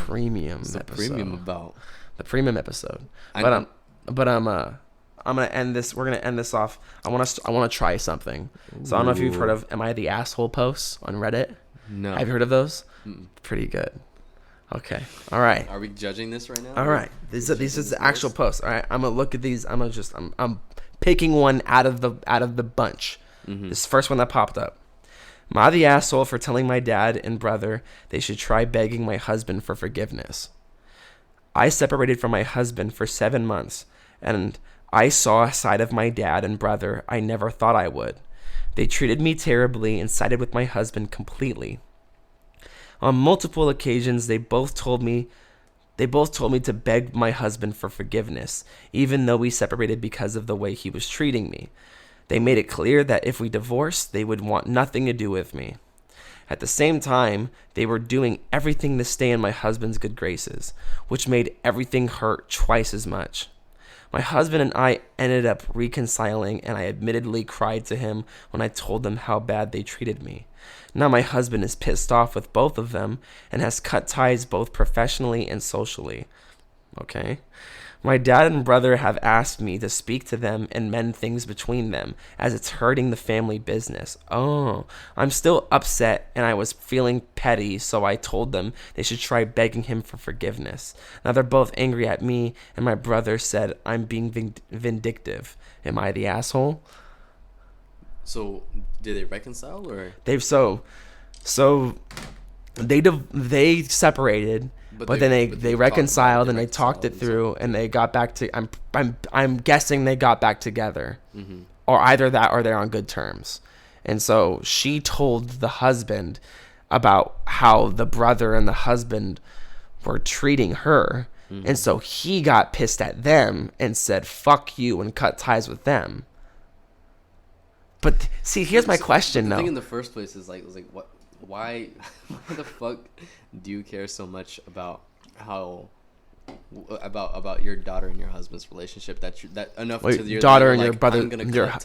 What's the premium about? The premium episode. I'm gonna end this. We're gonna end this off. I want to try something. So I don't know if you've heard of "Am I the Asshole" posts on Reddit. No. Have you heard of those? Pretty good. Okay. All right. Are we judging this right now? All right. These are the actual posts. All right. I'm gonna look at these. I'm picking one out of the bunch. This first one that popped up. Am I the asshole for telling my dad and brother they should try begging my husband for forgiveness? I separated from my husband for 7 months, and I saw a side of my dad and brother I never thought I would. They treated me terribly and sided with my husband completely. On multiple occasions, they both told me to beg my husband for forgiveness, even though we separated because of the way he was treating me. They made it clear that if we divorced, they would want nothing to do with me. At the same time, they were doing everything to stay in my husband's good graces, which made everything hurt twice as much. My husband and I ended up reconciling, and I admittedly cried to him when I told them how bad they treated me. Now my husband is pissed off with both of them and has cut ties both professionally and socially. Okay. My dad and brother have asked me to speak to them and mend things between them, as it's hurting the family business. Oh, I'm still upset and I was feeling petty, so I told them they should try begging him for forgiveness. Now they're both angry at me, and my brother said I'm being vindictive. Am I the asshole? So, did they reconcile, or they separated, but then they reconciled and they talked it through, and they got back to. I'm guessing they got back together, or either that or they're on good terms. And so she told the husband, about how the brother and the husband were treating her. And so he got pissed at them and said, fuck you, and cut ties with them. But see, here's my question, The though. thing in the first place is like, what? Why the fuck do you care so much about how about your daughter and your husband's relationship that enough Wait, to your daughter you're and your like, brother- I'm gonna your- cut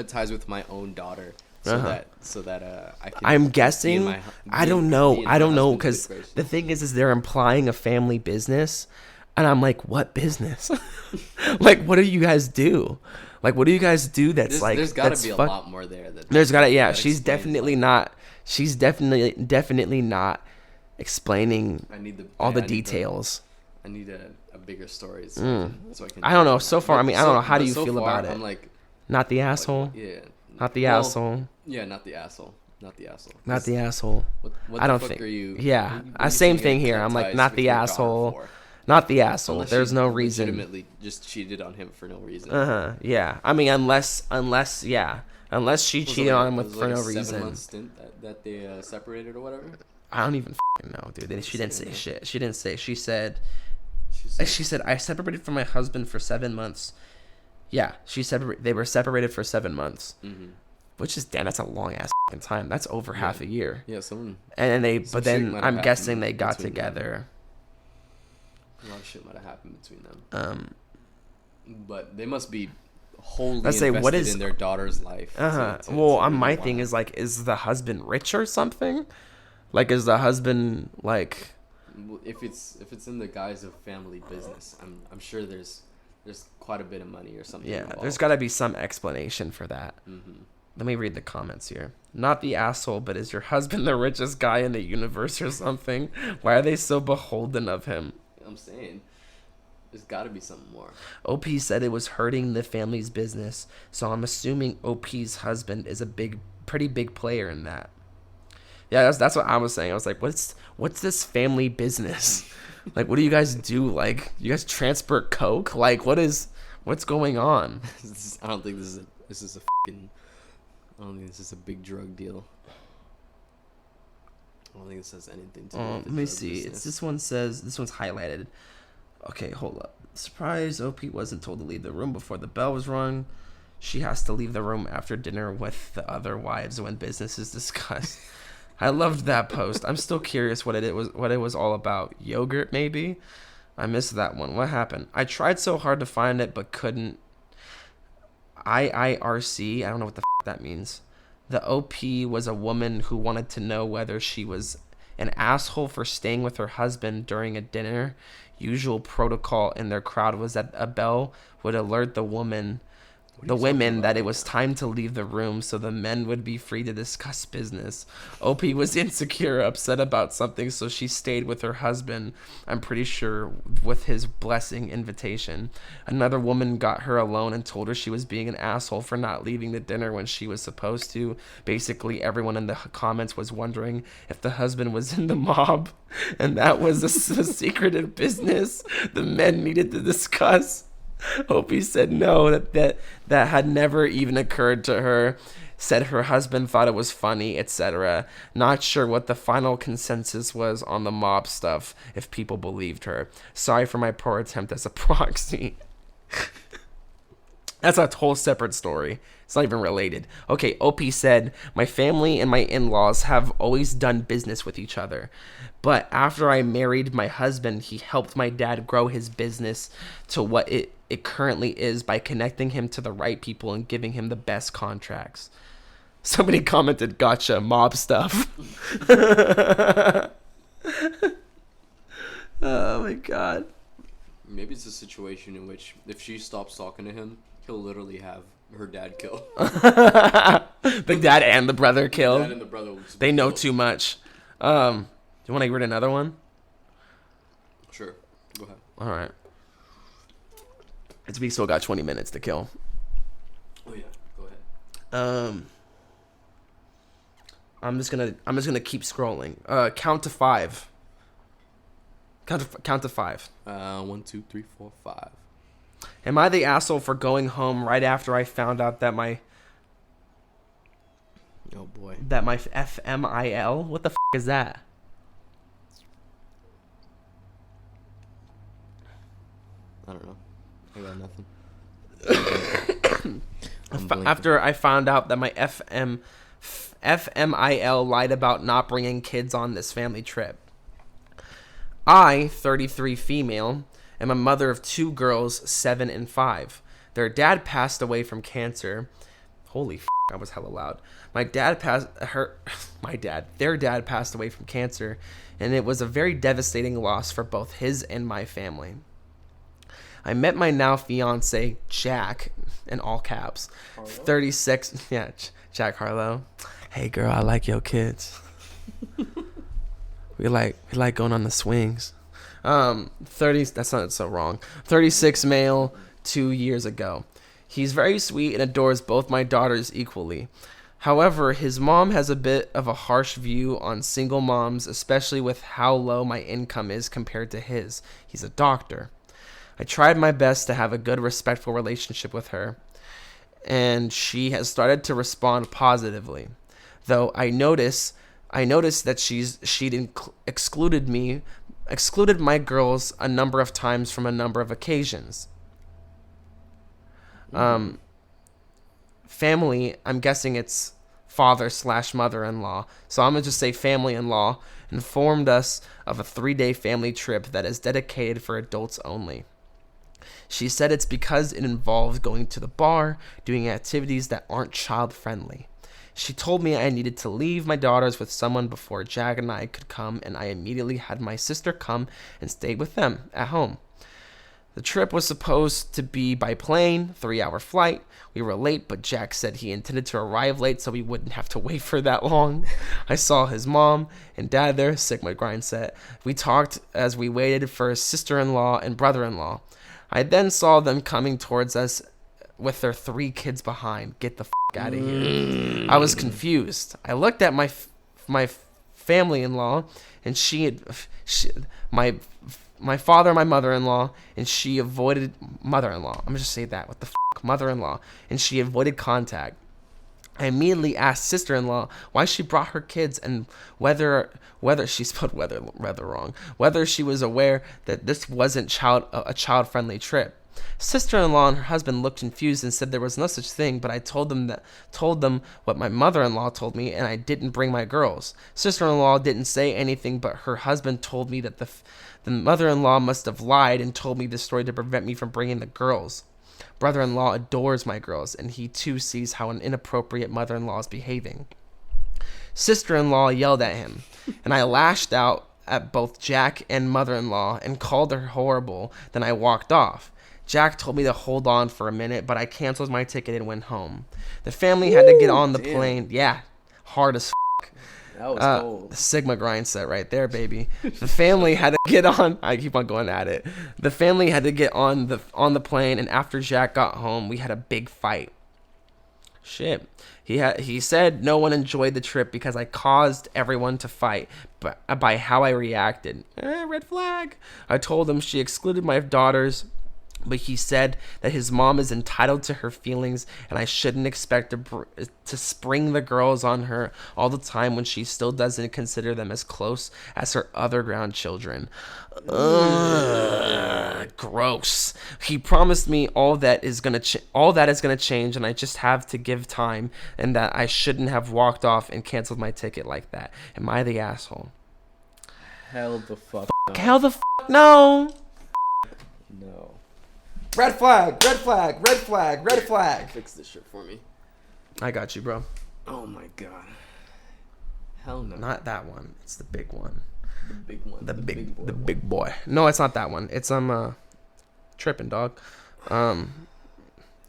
ties with my own daughter so that I can. I'm be in guessing. my- I be- don't be know. in my I don't know, husband's because good graces. the thing is they're implying a family business, and I'm like, what business? Like, what do you guys do? Like, what do you guys do that's like? There's got to that's be a fuck- lot more there. There's gotta, yeah. that She's explains, definitely like, not. She's definitely not explaining I need all the I need details. I need a bigger story. So I can. I don't know. So far, I mean, I don't know. How do but you so feel far, about it? I'm like, Not the asshole. yeah. Not the Well, asshole. Yeah, not the asshole. Not the asshole. Not the asshole. What I the don't fuck think. are you? Yeah, what are you same saying thing you here. cut I'm like, ties not with the your daughter asshole. for? Not the asshole. Unless There's she no reason. legitimately just cheated on him for no reason. Yeah. I mean, unless she Was it cheated like- on him was with it for like no a 7 reason. month stint that they separated or whatever. I don't even know, dude. She didn't say shit. She didn't say. She said. She She said I separated from my husband for 7 months. Yeah, they were separated for 7 months, which is damn. That's a long ass time. That's over half a year. Yeah, someone. And then Some but shit then might have I'm happened guessing they got between them. together. A lot of shit might have happened between them. But they must be wholly Let's say, invested what is- in their daughter's life. Well, my thing is like, is the husband rich or something? Like, is the husband like? if it's in the guise of family business, I'm sure there's quite a bit of money or something. Yeah, involved. there's got to be some explanation for that. Let me read the comments here. Not the asshole, but is your husband the richest guy in the universe or something? Why are they so beholden of him? I'm saying there's got to be something more. OP said it was hurting the family's business, so I'm assuming OP's husband is a pretty big player in that. Yeah, that's what I was saying. I was like, what's this family business? Like, what do you guys do? Like, you guys transport coke? Like, what's going on? I don't think this is I don't think this is a big drug deal. I don't think this has anything to do with Let the me drug see. business. This one's highlighted. Okay, hold up. Surprise, OP wasn't told to leave the room before the bell was rung. She has to leave the room after dinner with the other wives when business is discussed. I loved that post. I'm still curious what it was all about. Yogurt, maybe? I missed that one. What happened? I tried so hard to find it, but couldn't. IIRC, I don't know what the that means. The OP was a woman who wanted to know whether she was an asshole for staying with her husband during a dinner. Usual protocol in their crowd was that a bell would alert the women that it was time to leave the room so the men would be free to discuss business. OP was insecure, upset about something, so she stayed with her husband, I'm pretty sure with his blessing invitation. Another woman got her alone and told her she was being an asshole for not leaving the dinner when she was supposed to. Basically, everyone in the comments was wondering if the husband was in the mob, and that was a secretive business the men needed to discuss. Opie said no, that had never even occurred to her. Said her husband thought it was funny, etc. Not sure what the final consensus was on the mob stuff, if people believed her. Sorry for my poor attempt as a proxy. That's a whole separate story. It's not even related. Okay, OP said, my family and my in-laws have always done business with each other. But after I married my husband, he helped my dad grow his business to what it currently is by connecting him to the right people and giving him the best contracts. Somebody commented, gotcha, mob stuff. Oh my god. Maybe it's a situation in which if she stops talking to him, he'll literally have her dad killed. The dad and the brother killed. Dad and the brother will just They be know killed. too much. Do you want to read another one? Sure. Go ahead. All right. We still got 20 minutes to kill. Oh yeah. Go ahead. I'm just gonna keep scrolling. Count to five. Count to five. 1, 2, 3, 4, 5. Am I the asshole for going home right after I found out that my... Oh boy. That my FMIL? What the is that? I don't know. I got nothing. After I found out that my FMIL lied about not bringing kids on this family trip. I, 33 female, am a mother of 2 girls, 7 and 5. Their dad passed away from cancer. Holy I was hella loud. Their dad passed away from cancer, and it was a very devastating loss for both his and my family. I met my now fiance, Jack, in all caps, Harlow? 36. Yeah, Jack Harlow. Hey girl, I like your kids. we like going on the swings. 30. That's not so wrong. 36 male, 2 years ago. He's very sweet and adores both my daughters equally. However, his mom has a bit of a harsh view on single moms, especially with how low my income is compared to his. He's a doctor. I tried my best to have a good, respectful relationship with her, and she has started to respond positively. Though I noticed that she'd excluded my girls a number of times from a number of occasions. Family, I'm guessing it's father/mother-in-law, so I'm gonna just say family-in-law, informed us of a 3-day family trip that is dedicated for adults only. She said it's because it involved going to the bar, doing activities that aren't child-friendly. She told me I needed to leave my daughters with someone before Jack and I could come, and I immediately had my sister come and stay with them at home. The trip was supposed to be by plane, 3-hour flight. We were late, but Jack said he intended to arrive late so we wouldn't have to wait for that long. I saw his mom and dad there, Sigma grind set. We talked as we waited for his sister-in-law and brother-in-law. I then saw them coming towards us with their 3 kids behind. Get the out of here. I was confused. I looked at my family-in-law, and my father, my mother-in-law, and she avoided mother-in-law. I'm gonna just say that. What the mother-in-law, and she avoided contact. I immediately asked sister-in-law why she brought her kids and whether she spelled whether wrong, whether she was aware that this wasn't a child-friendly trip. Sister-in-law and her husband looked confused and said there was no such thing, but I told them what my mother-in-law told me, and I didn't bring my girls. Sister-in-law didn't say anything, but her husband told me that the mother-in-law must have lied and told me this story to prevent me from bringing the girls. Brother-in-law adores my girls, and he too sees how an inappropriate mother-in-law is behaving. Sister-in-law yelled at him, and I lashed out at both Jack and mother-in-law and called her horrible. Then I walked off. Jack told me to hold on for a minute, but I canceled my ticket and went home. The family had to get on the plane. Yeah, hard as that was cold. Sigma grind set right there, baby. The family had to get on. I keep on going at it. The family had to get on the plane, and after Jack got home, we had a big fight. Shit. He said no one enjoyed the trip because I caused everyone to fight, but by how I reacted. Red flag. I told him she excluded my daughters, but he said that his mom is entitled to her feelings, and I shouldn't expect to spring the girls on her all the time when she still doesn't consider them as close as her other grandchildren. Gross. He promised me all that is gonna change, and I just have to give time, and that I shouldn't have walked off and canceled my ticket like that. Am I the asshole? Hell the fuck. Hell the no. No. Red flag, red flag, red flag, red flag. Fix this shit for me. I got you, bro. Oh my god. Hell no. Not that one. It's the big one. The big one. The big boy. No, it's not that one. It's tripping, dog.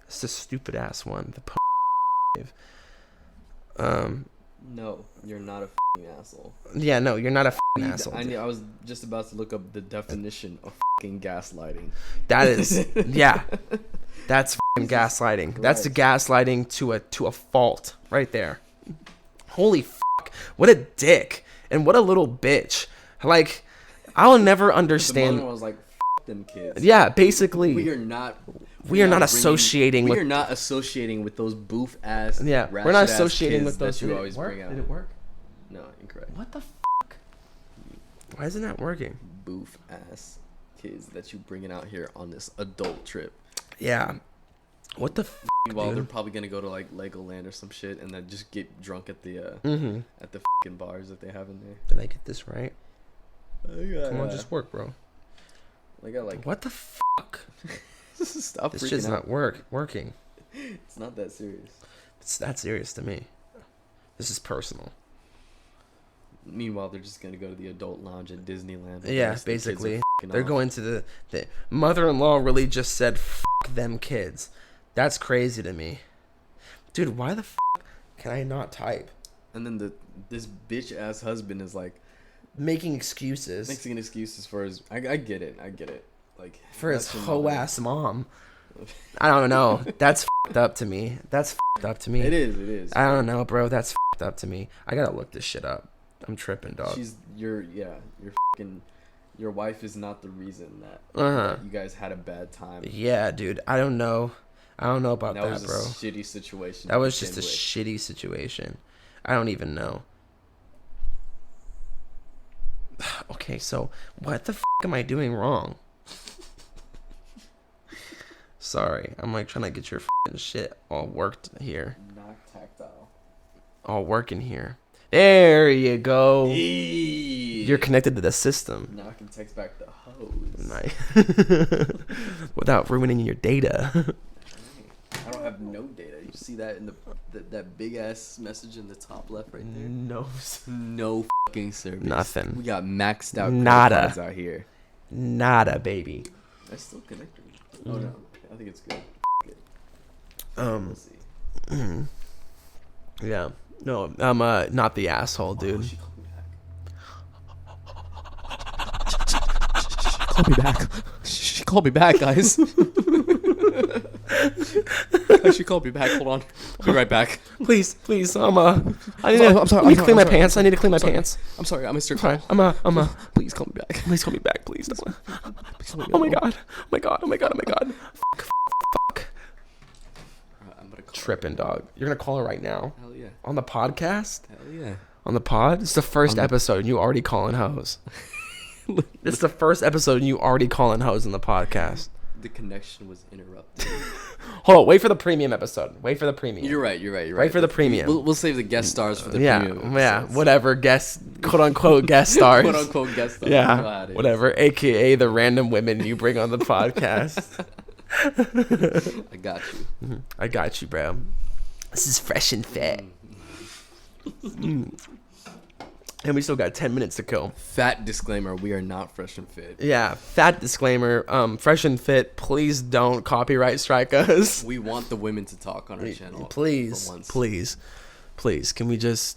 It's the stupid ass one. No, you're not a asshole. Yeah, no, you're not a asshole. I was just about to look up the definition of gaslighting. That is, yeah, that's gaslighting. Christ. That's the gaslighting to a fault right there. Holy fuck, what a dick and what a little bitch. Like, I'll never understand. The mother was like, them kids. Yeah, basically. We are not associating We with. are not associating with those boof ass. Yeah, we're not ratchet-ass associating kids with those. that you Did it always work? bring out. Did it work? No, incorrect. What the fuck? Why isn't that working? Boof ass kids that you bringing out here on this adult trip. Yeah. What the fuck, Meanwhile, they're dude? probably gonna go to like Legoland or some shit, and then just get drunk at the at the fucking bars that they have in there. Did I get this right? Yeah. Come on, just work, bro. I got like. What the fuck? Stop This freaking shit's out. not working. It's not that serious. It's that serious to me. This is personal. Meanwhile, they're just gonna go to the adult lounge at Disneyland. with Yeah, the rest of the kids are basically. fucking They're off. going to the mother-in-law really just said, fuck them kids. That's crazy to me. Dude, why the fuck can I not type? And then this bitch ass husband is like Making excuses making excuses for his. I get it. Like for his that's your hoe mother. ass mom. I don't know. That's fucked up to me. That's fucked up to me. It is. I don't know, bro. That's fucked up to me. I gotta look this shit up. I'm tripping, dog. Your wife is not the reason that, Uh-huh. that you guys had a bad time. Yeah, dude. I don't know. I don't know about That that, was a bro. shitty situation. That to was just a begin with. shitty situation. I don't even know. Okay, so what the am I doing wrong? Sorry, I'm like trying to get your shit all worked here. Not tactile. All working here. There you go. You're You're connected to the system. Now I can text back the hose. Nice. Without ruining your data. I don't have no data. You see that in that big ass message in the top left right there? No. No fucking service. Nothing. We got maxed out Nada. credit cards out here. Nada, baby. I still connected. Oh no, I think it's good. Um. Let's see. Yeah. No, I'm not the asshole, dude. Oh, she called me back. She called me back, guys. She called me back. Hold on. I'll be right back. Please, I need I'm sorry, I need to I'm clean my sorry. pants. I need to clean my pants. I'm sorry. I missed your Sorry. call. Please call me back. Please call me back, please. Oh my god. Fuck. I'm gonna call Tripping, dog. You're gonna call her right now Hell yeah. on the podcast. Hell yeah. On the pod. It's the first episode, and you already calling hoes. It's the first episode, and you already calling hoes in the podcast. The connection was interrupted. Hold on. Wait for the premium episode. Wait for the premium. You're right. Wait for the premium. We'll save the guest stars for the Yeah, premium. yeah, episodes. whatever. Guest, quote unquote, guest stars. Quote unquote guest stars. Yeah, whatever. AKA the random women you bring on the podcast. I got you. I got you, bro. This is fresh and fit. And we still got 10 minutes to kill. Fat disclaimer: we are not fresh and fit. Yeah, fat disclaimer. Fresh and fit. Please don't copyright strike us. We want the women to talk on our channel. Please, for once. please. Can we let's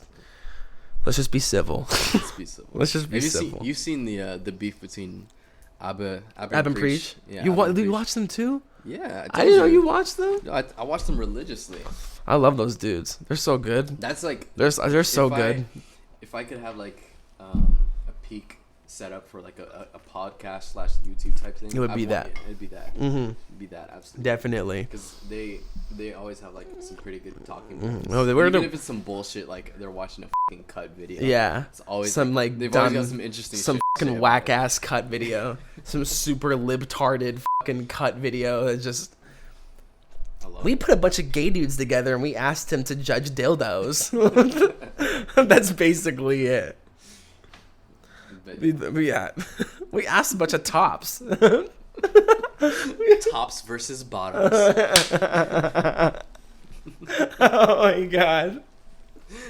just be civil. Let's be civil. Let's just be Have you civil. You've seen the beef between Abba Ab Preach. Yeah, You Abba Preach. watch them too? Yeah, I didn't know you watched them. No, I watched them religiously. I love those dudes. They're so good. That's like They're so good. If I could have like a peak setup for like a podcast / YouTube type thing, It would I'd be want that. It'd be that. Mm-hmm. It'd be that absolutely. Definitely. Because they always have like some pretty good talking Mhm. points. No, they were Even the- if it's some bullshit like they're watching a fucking cut video. Yeah. It's always some like they've done, always got some interesting some shit to say fucking about whack it. ass cut video. Some super libtarded fucking cut video that just. I love We it. put a bunch of gay dudes together and we asked him to judge dildos. That's basically it. But Yeah. We asked a bunch of tops. tops versus bottoms. Oh my god.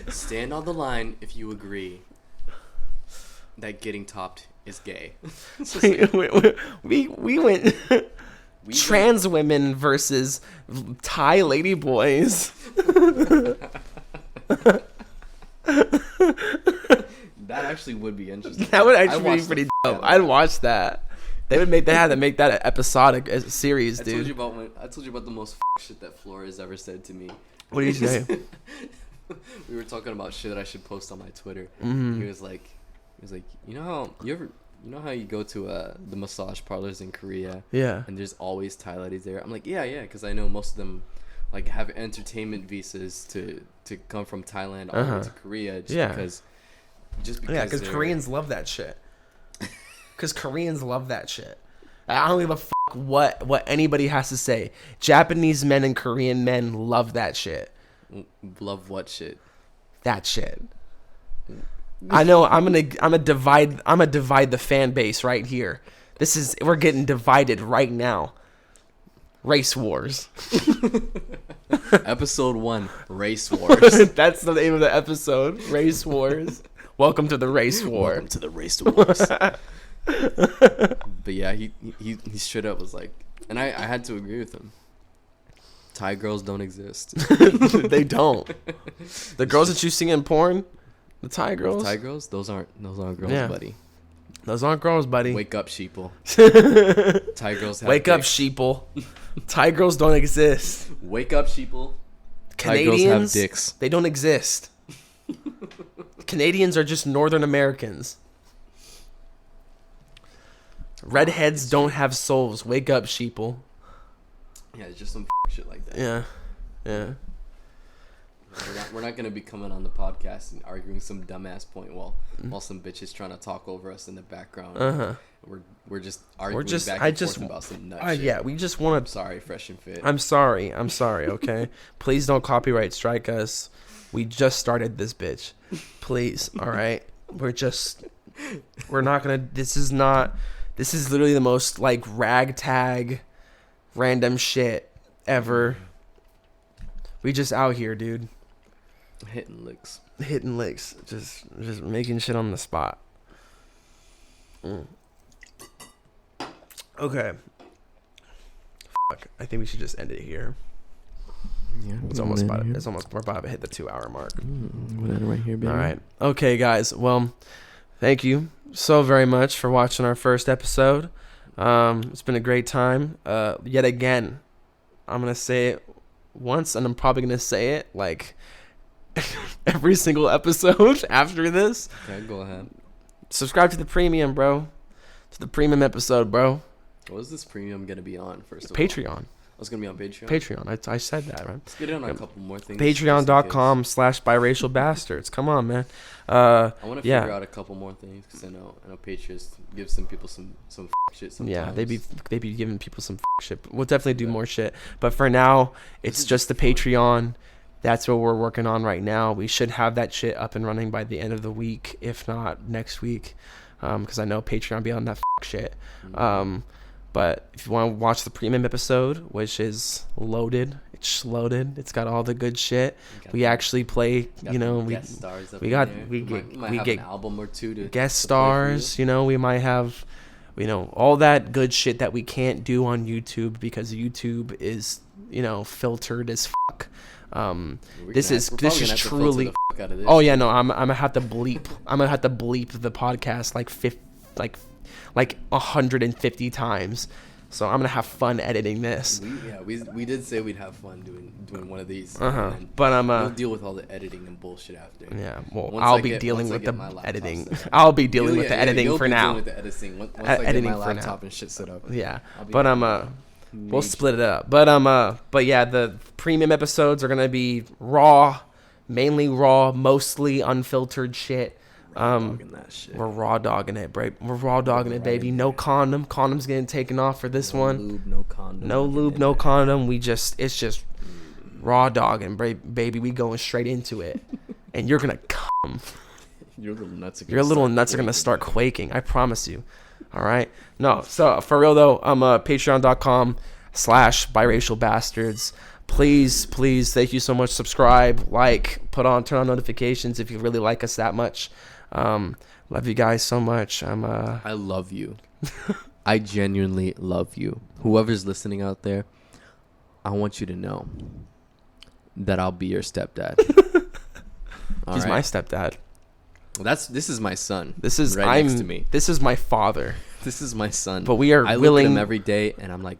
Stand on the line if you agree that getting topped is gay. It's just like, We went we trans women versus Thai lady boys. That actually would be interesting. That would I actually be watched pretty the dope. out of I'd that. watch that. They had to make that an episodic series, I told you dude. about the most shit that Flores ever said to me. What did you say? We were talking about shit that I should post on my Twitter. Mm-hmm. He was like, you know how you You know how you go to the massage parlors in Korea? Yeah. And there's always Thai ladies there. I'm like, yeah, because I know most of them like have entertainment visas to come from Thailand all the way to Korea because Yeah, because Koreans love that shit. Because Koreans love that shit. I don't give a fuck what anybody has to say. Japanese men and Korean men love that shit. Love what shit? That shit. I know. I'm gonna divide the fan base right here. We're getting divided right now. Race wars. Episode 1, race wars. That's the name of the episode. Race wars. Welcome to the race war. Welcome to the race wars. But yeah, he straight up was like, and I had to agree with him. Thai girls don't exist. They don't. The girls that you see in porn, the Thai girls. Thai girls, those aren't girls, Yeah. buddy. Those aren't girls, buddy. Wake up, sheeple. Thai girls have Wake up, dicks. sheeple. Thai girls don't exist. Wake up, sheeple. Canadians, Thai girls have dicks. They don't exist. Canadians are just Northern Americans. Redheads don't have souls. Wake up, sheeple. Yeah, it's just some shit like that. Yeah. We're not gonna be coming on the podcast and arguing some dumbass point while some bitches trying to talk over us in the background. We're just arguing back and forth about some nut shit. Yeah, we just want I'm to. sorry, Fresh and Fit. I'm sorry. Okay, please don't copyright strike us. We just started this bitch. Please, all right. We're not gonna. This is literally the most like ragtag, random shit ever. We just out here, dude. Hitting licks. Just making shit on the spot. Okay. Fuck. I think we should just end it here. Yeah, We're about to hit the 2-hour mark. We'll end it right here, baby. All right. Okay, guys. Well, thank you so very much for watching our first episode. It's been a great time. Yet again, I'm gonna say it once, and I'm probably gonna say it like every single episode after this. Okay, go ahead. Subscribe to the premium, bro. To the premium episode, bro. What is this premium gonna be on first of all? Patreon. It's gonna be on Patreon. Patreon. I said that, right? Let's get in on a couple more things. Patreon.com/biracial bastards. Come on, man. I want to figure out a couple more things because I know Patriots give some people some shit sometimes. Yeah, they be giving people some shit. We'll definitely do more shit, but for now, it's just the Patreon. That's what we're working on right now. We should have that shit up and running by the end of the week, if not next week, because I know Patreon be on that shit. But if you want to watch the premium episode, which is loaded, it's got all the good shit. We actually play, we get an album or two to guest stars. We might have, all that good shit that we can't do on YouTube because YouTube is, filtered as fuck. This is truly. Oh yeah, no, I'm gonna have to bleep. I'm gonna have to bleep the podcast like 150 times. So I'm gonna have fun editing this. We did say we'd have fun doing one of these. But we'll deal with all the editing and bullshit after. Yeah, well, I'll be dealing with the editing. I'll be dealing with the editing for now. With the editing once I get my laptop and shit set up. Yeah, but we'll split it up. But yeah, the premium episodes are gonna be mainly raw, mostly unfiltered shit. We're raw dogging it, bro. We're raw dogging it, baby. No condom. Condom's getting taken off for this one. No lube, no condom. It's just raw dogging, baby. We going straight into it, and you're gonna come. Your little nuts are gonna start quaking. I promise you. All right. No. So for real though, I'm Patreon.com/biracial bastards. Please, thank you so much. Subscribe, turn on notifications if you really like us that much. Love you guys so much. I love you. I genuinely love you. Whoever's listening out there, I want you to know that I'll be your stepdad. He's my stepdad. This is my son. Next to me. This is my father. This is my son. But we are I willing. Look at him every day, and I'm like,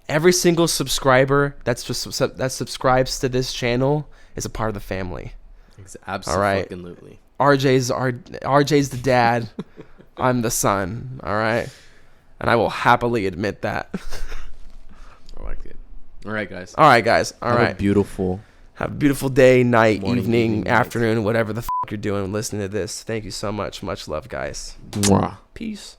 every single subscriber that subscribes to this channel is a part of the family. Absolutely. RJ's the dad. I'm the sun. All right, and I will happily admit that. I like it. All right, guys. All right, guys. All Have right. a beautiful. Have a beautiful day, night, Morning, evening, night. afternoon, whatever the you're doing listening to this. Thank you so much. Much love, guys. Mwah. Peace.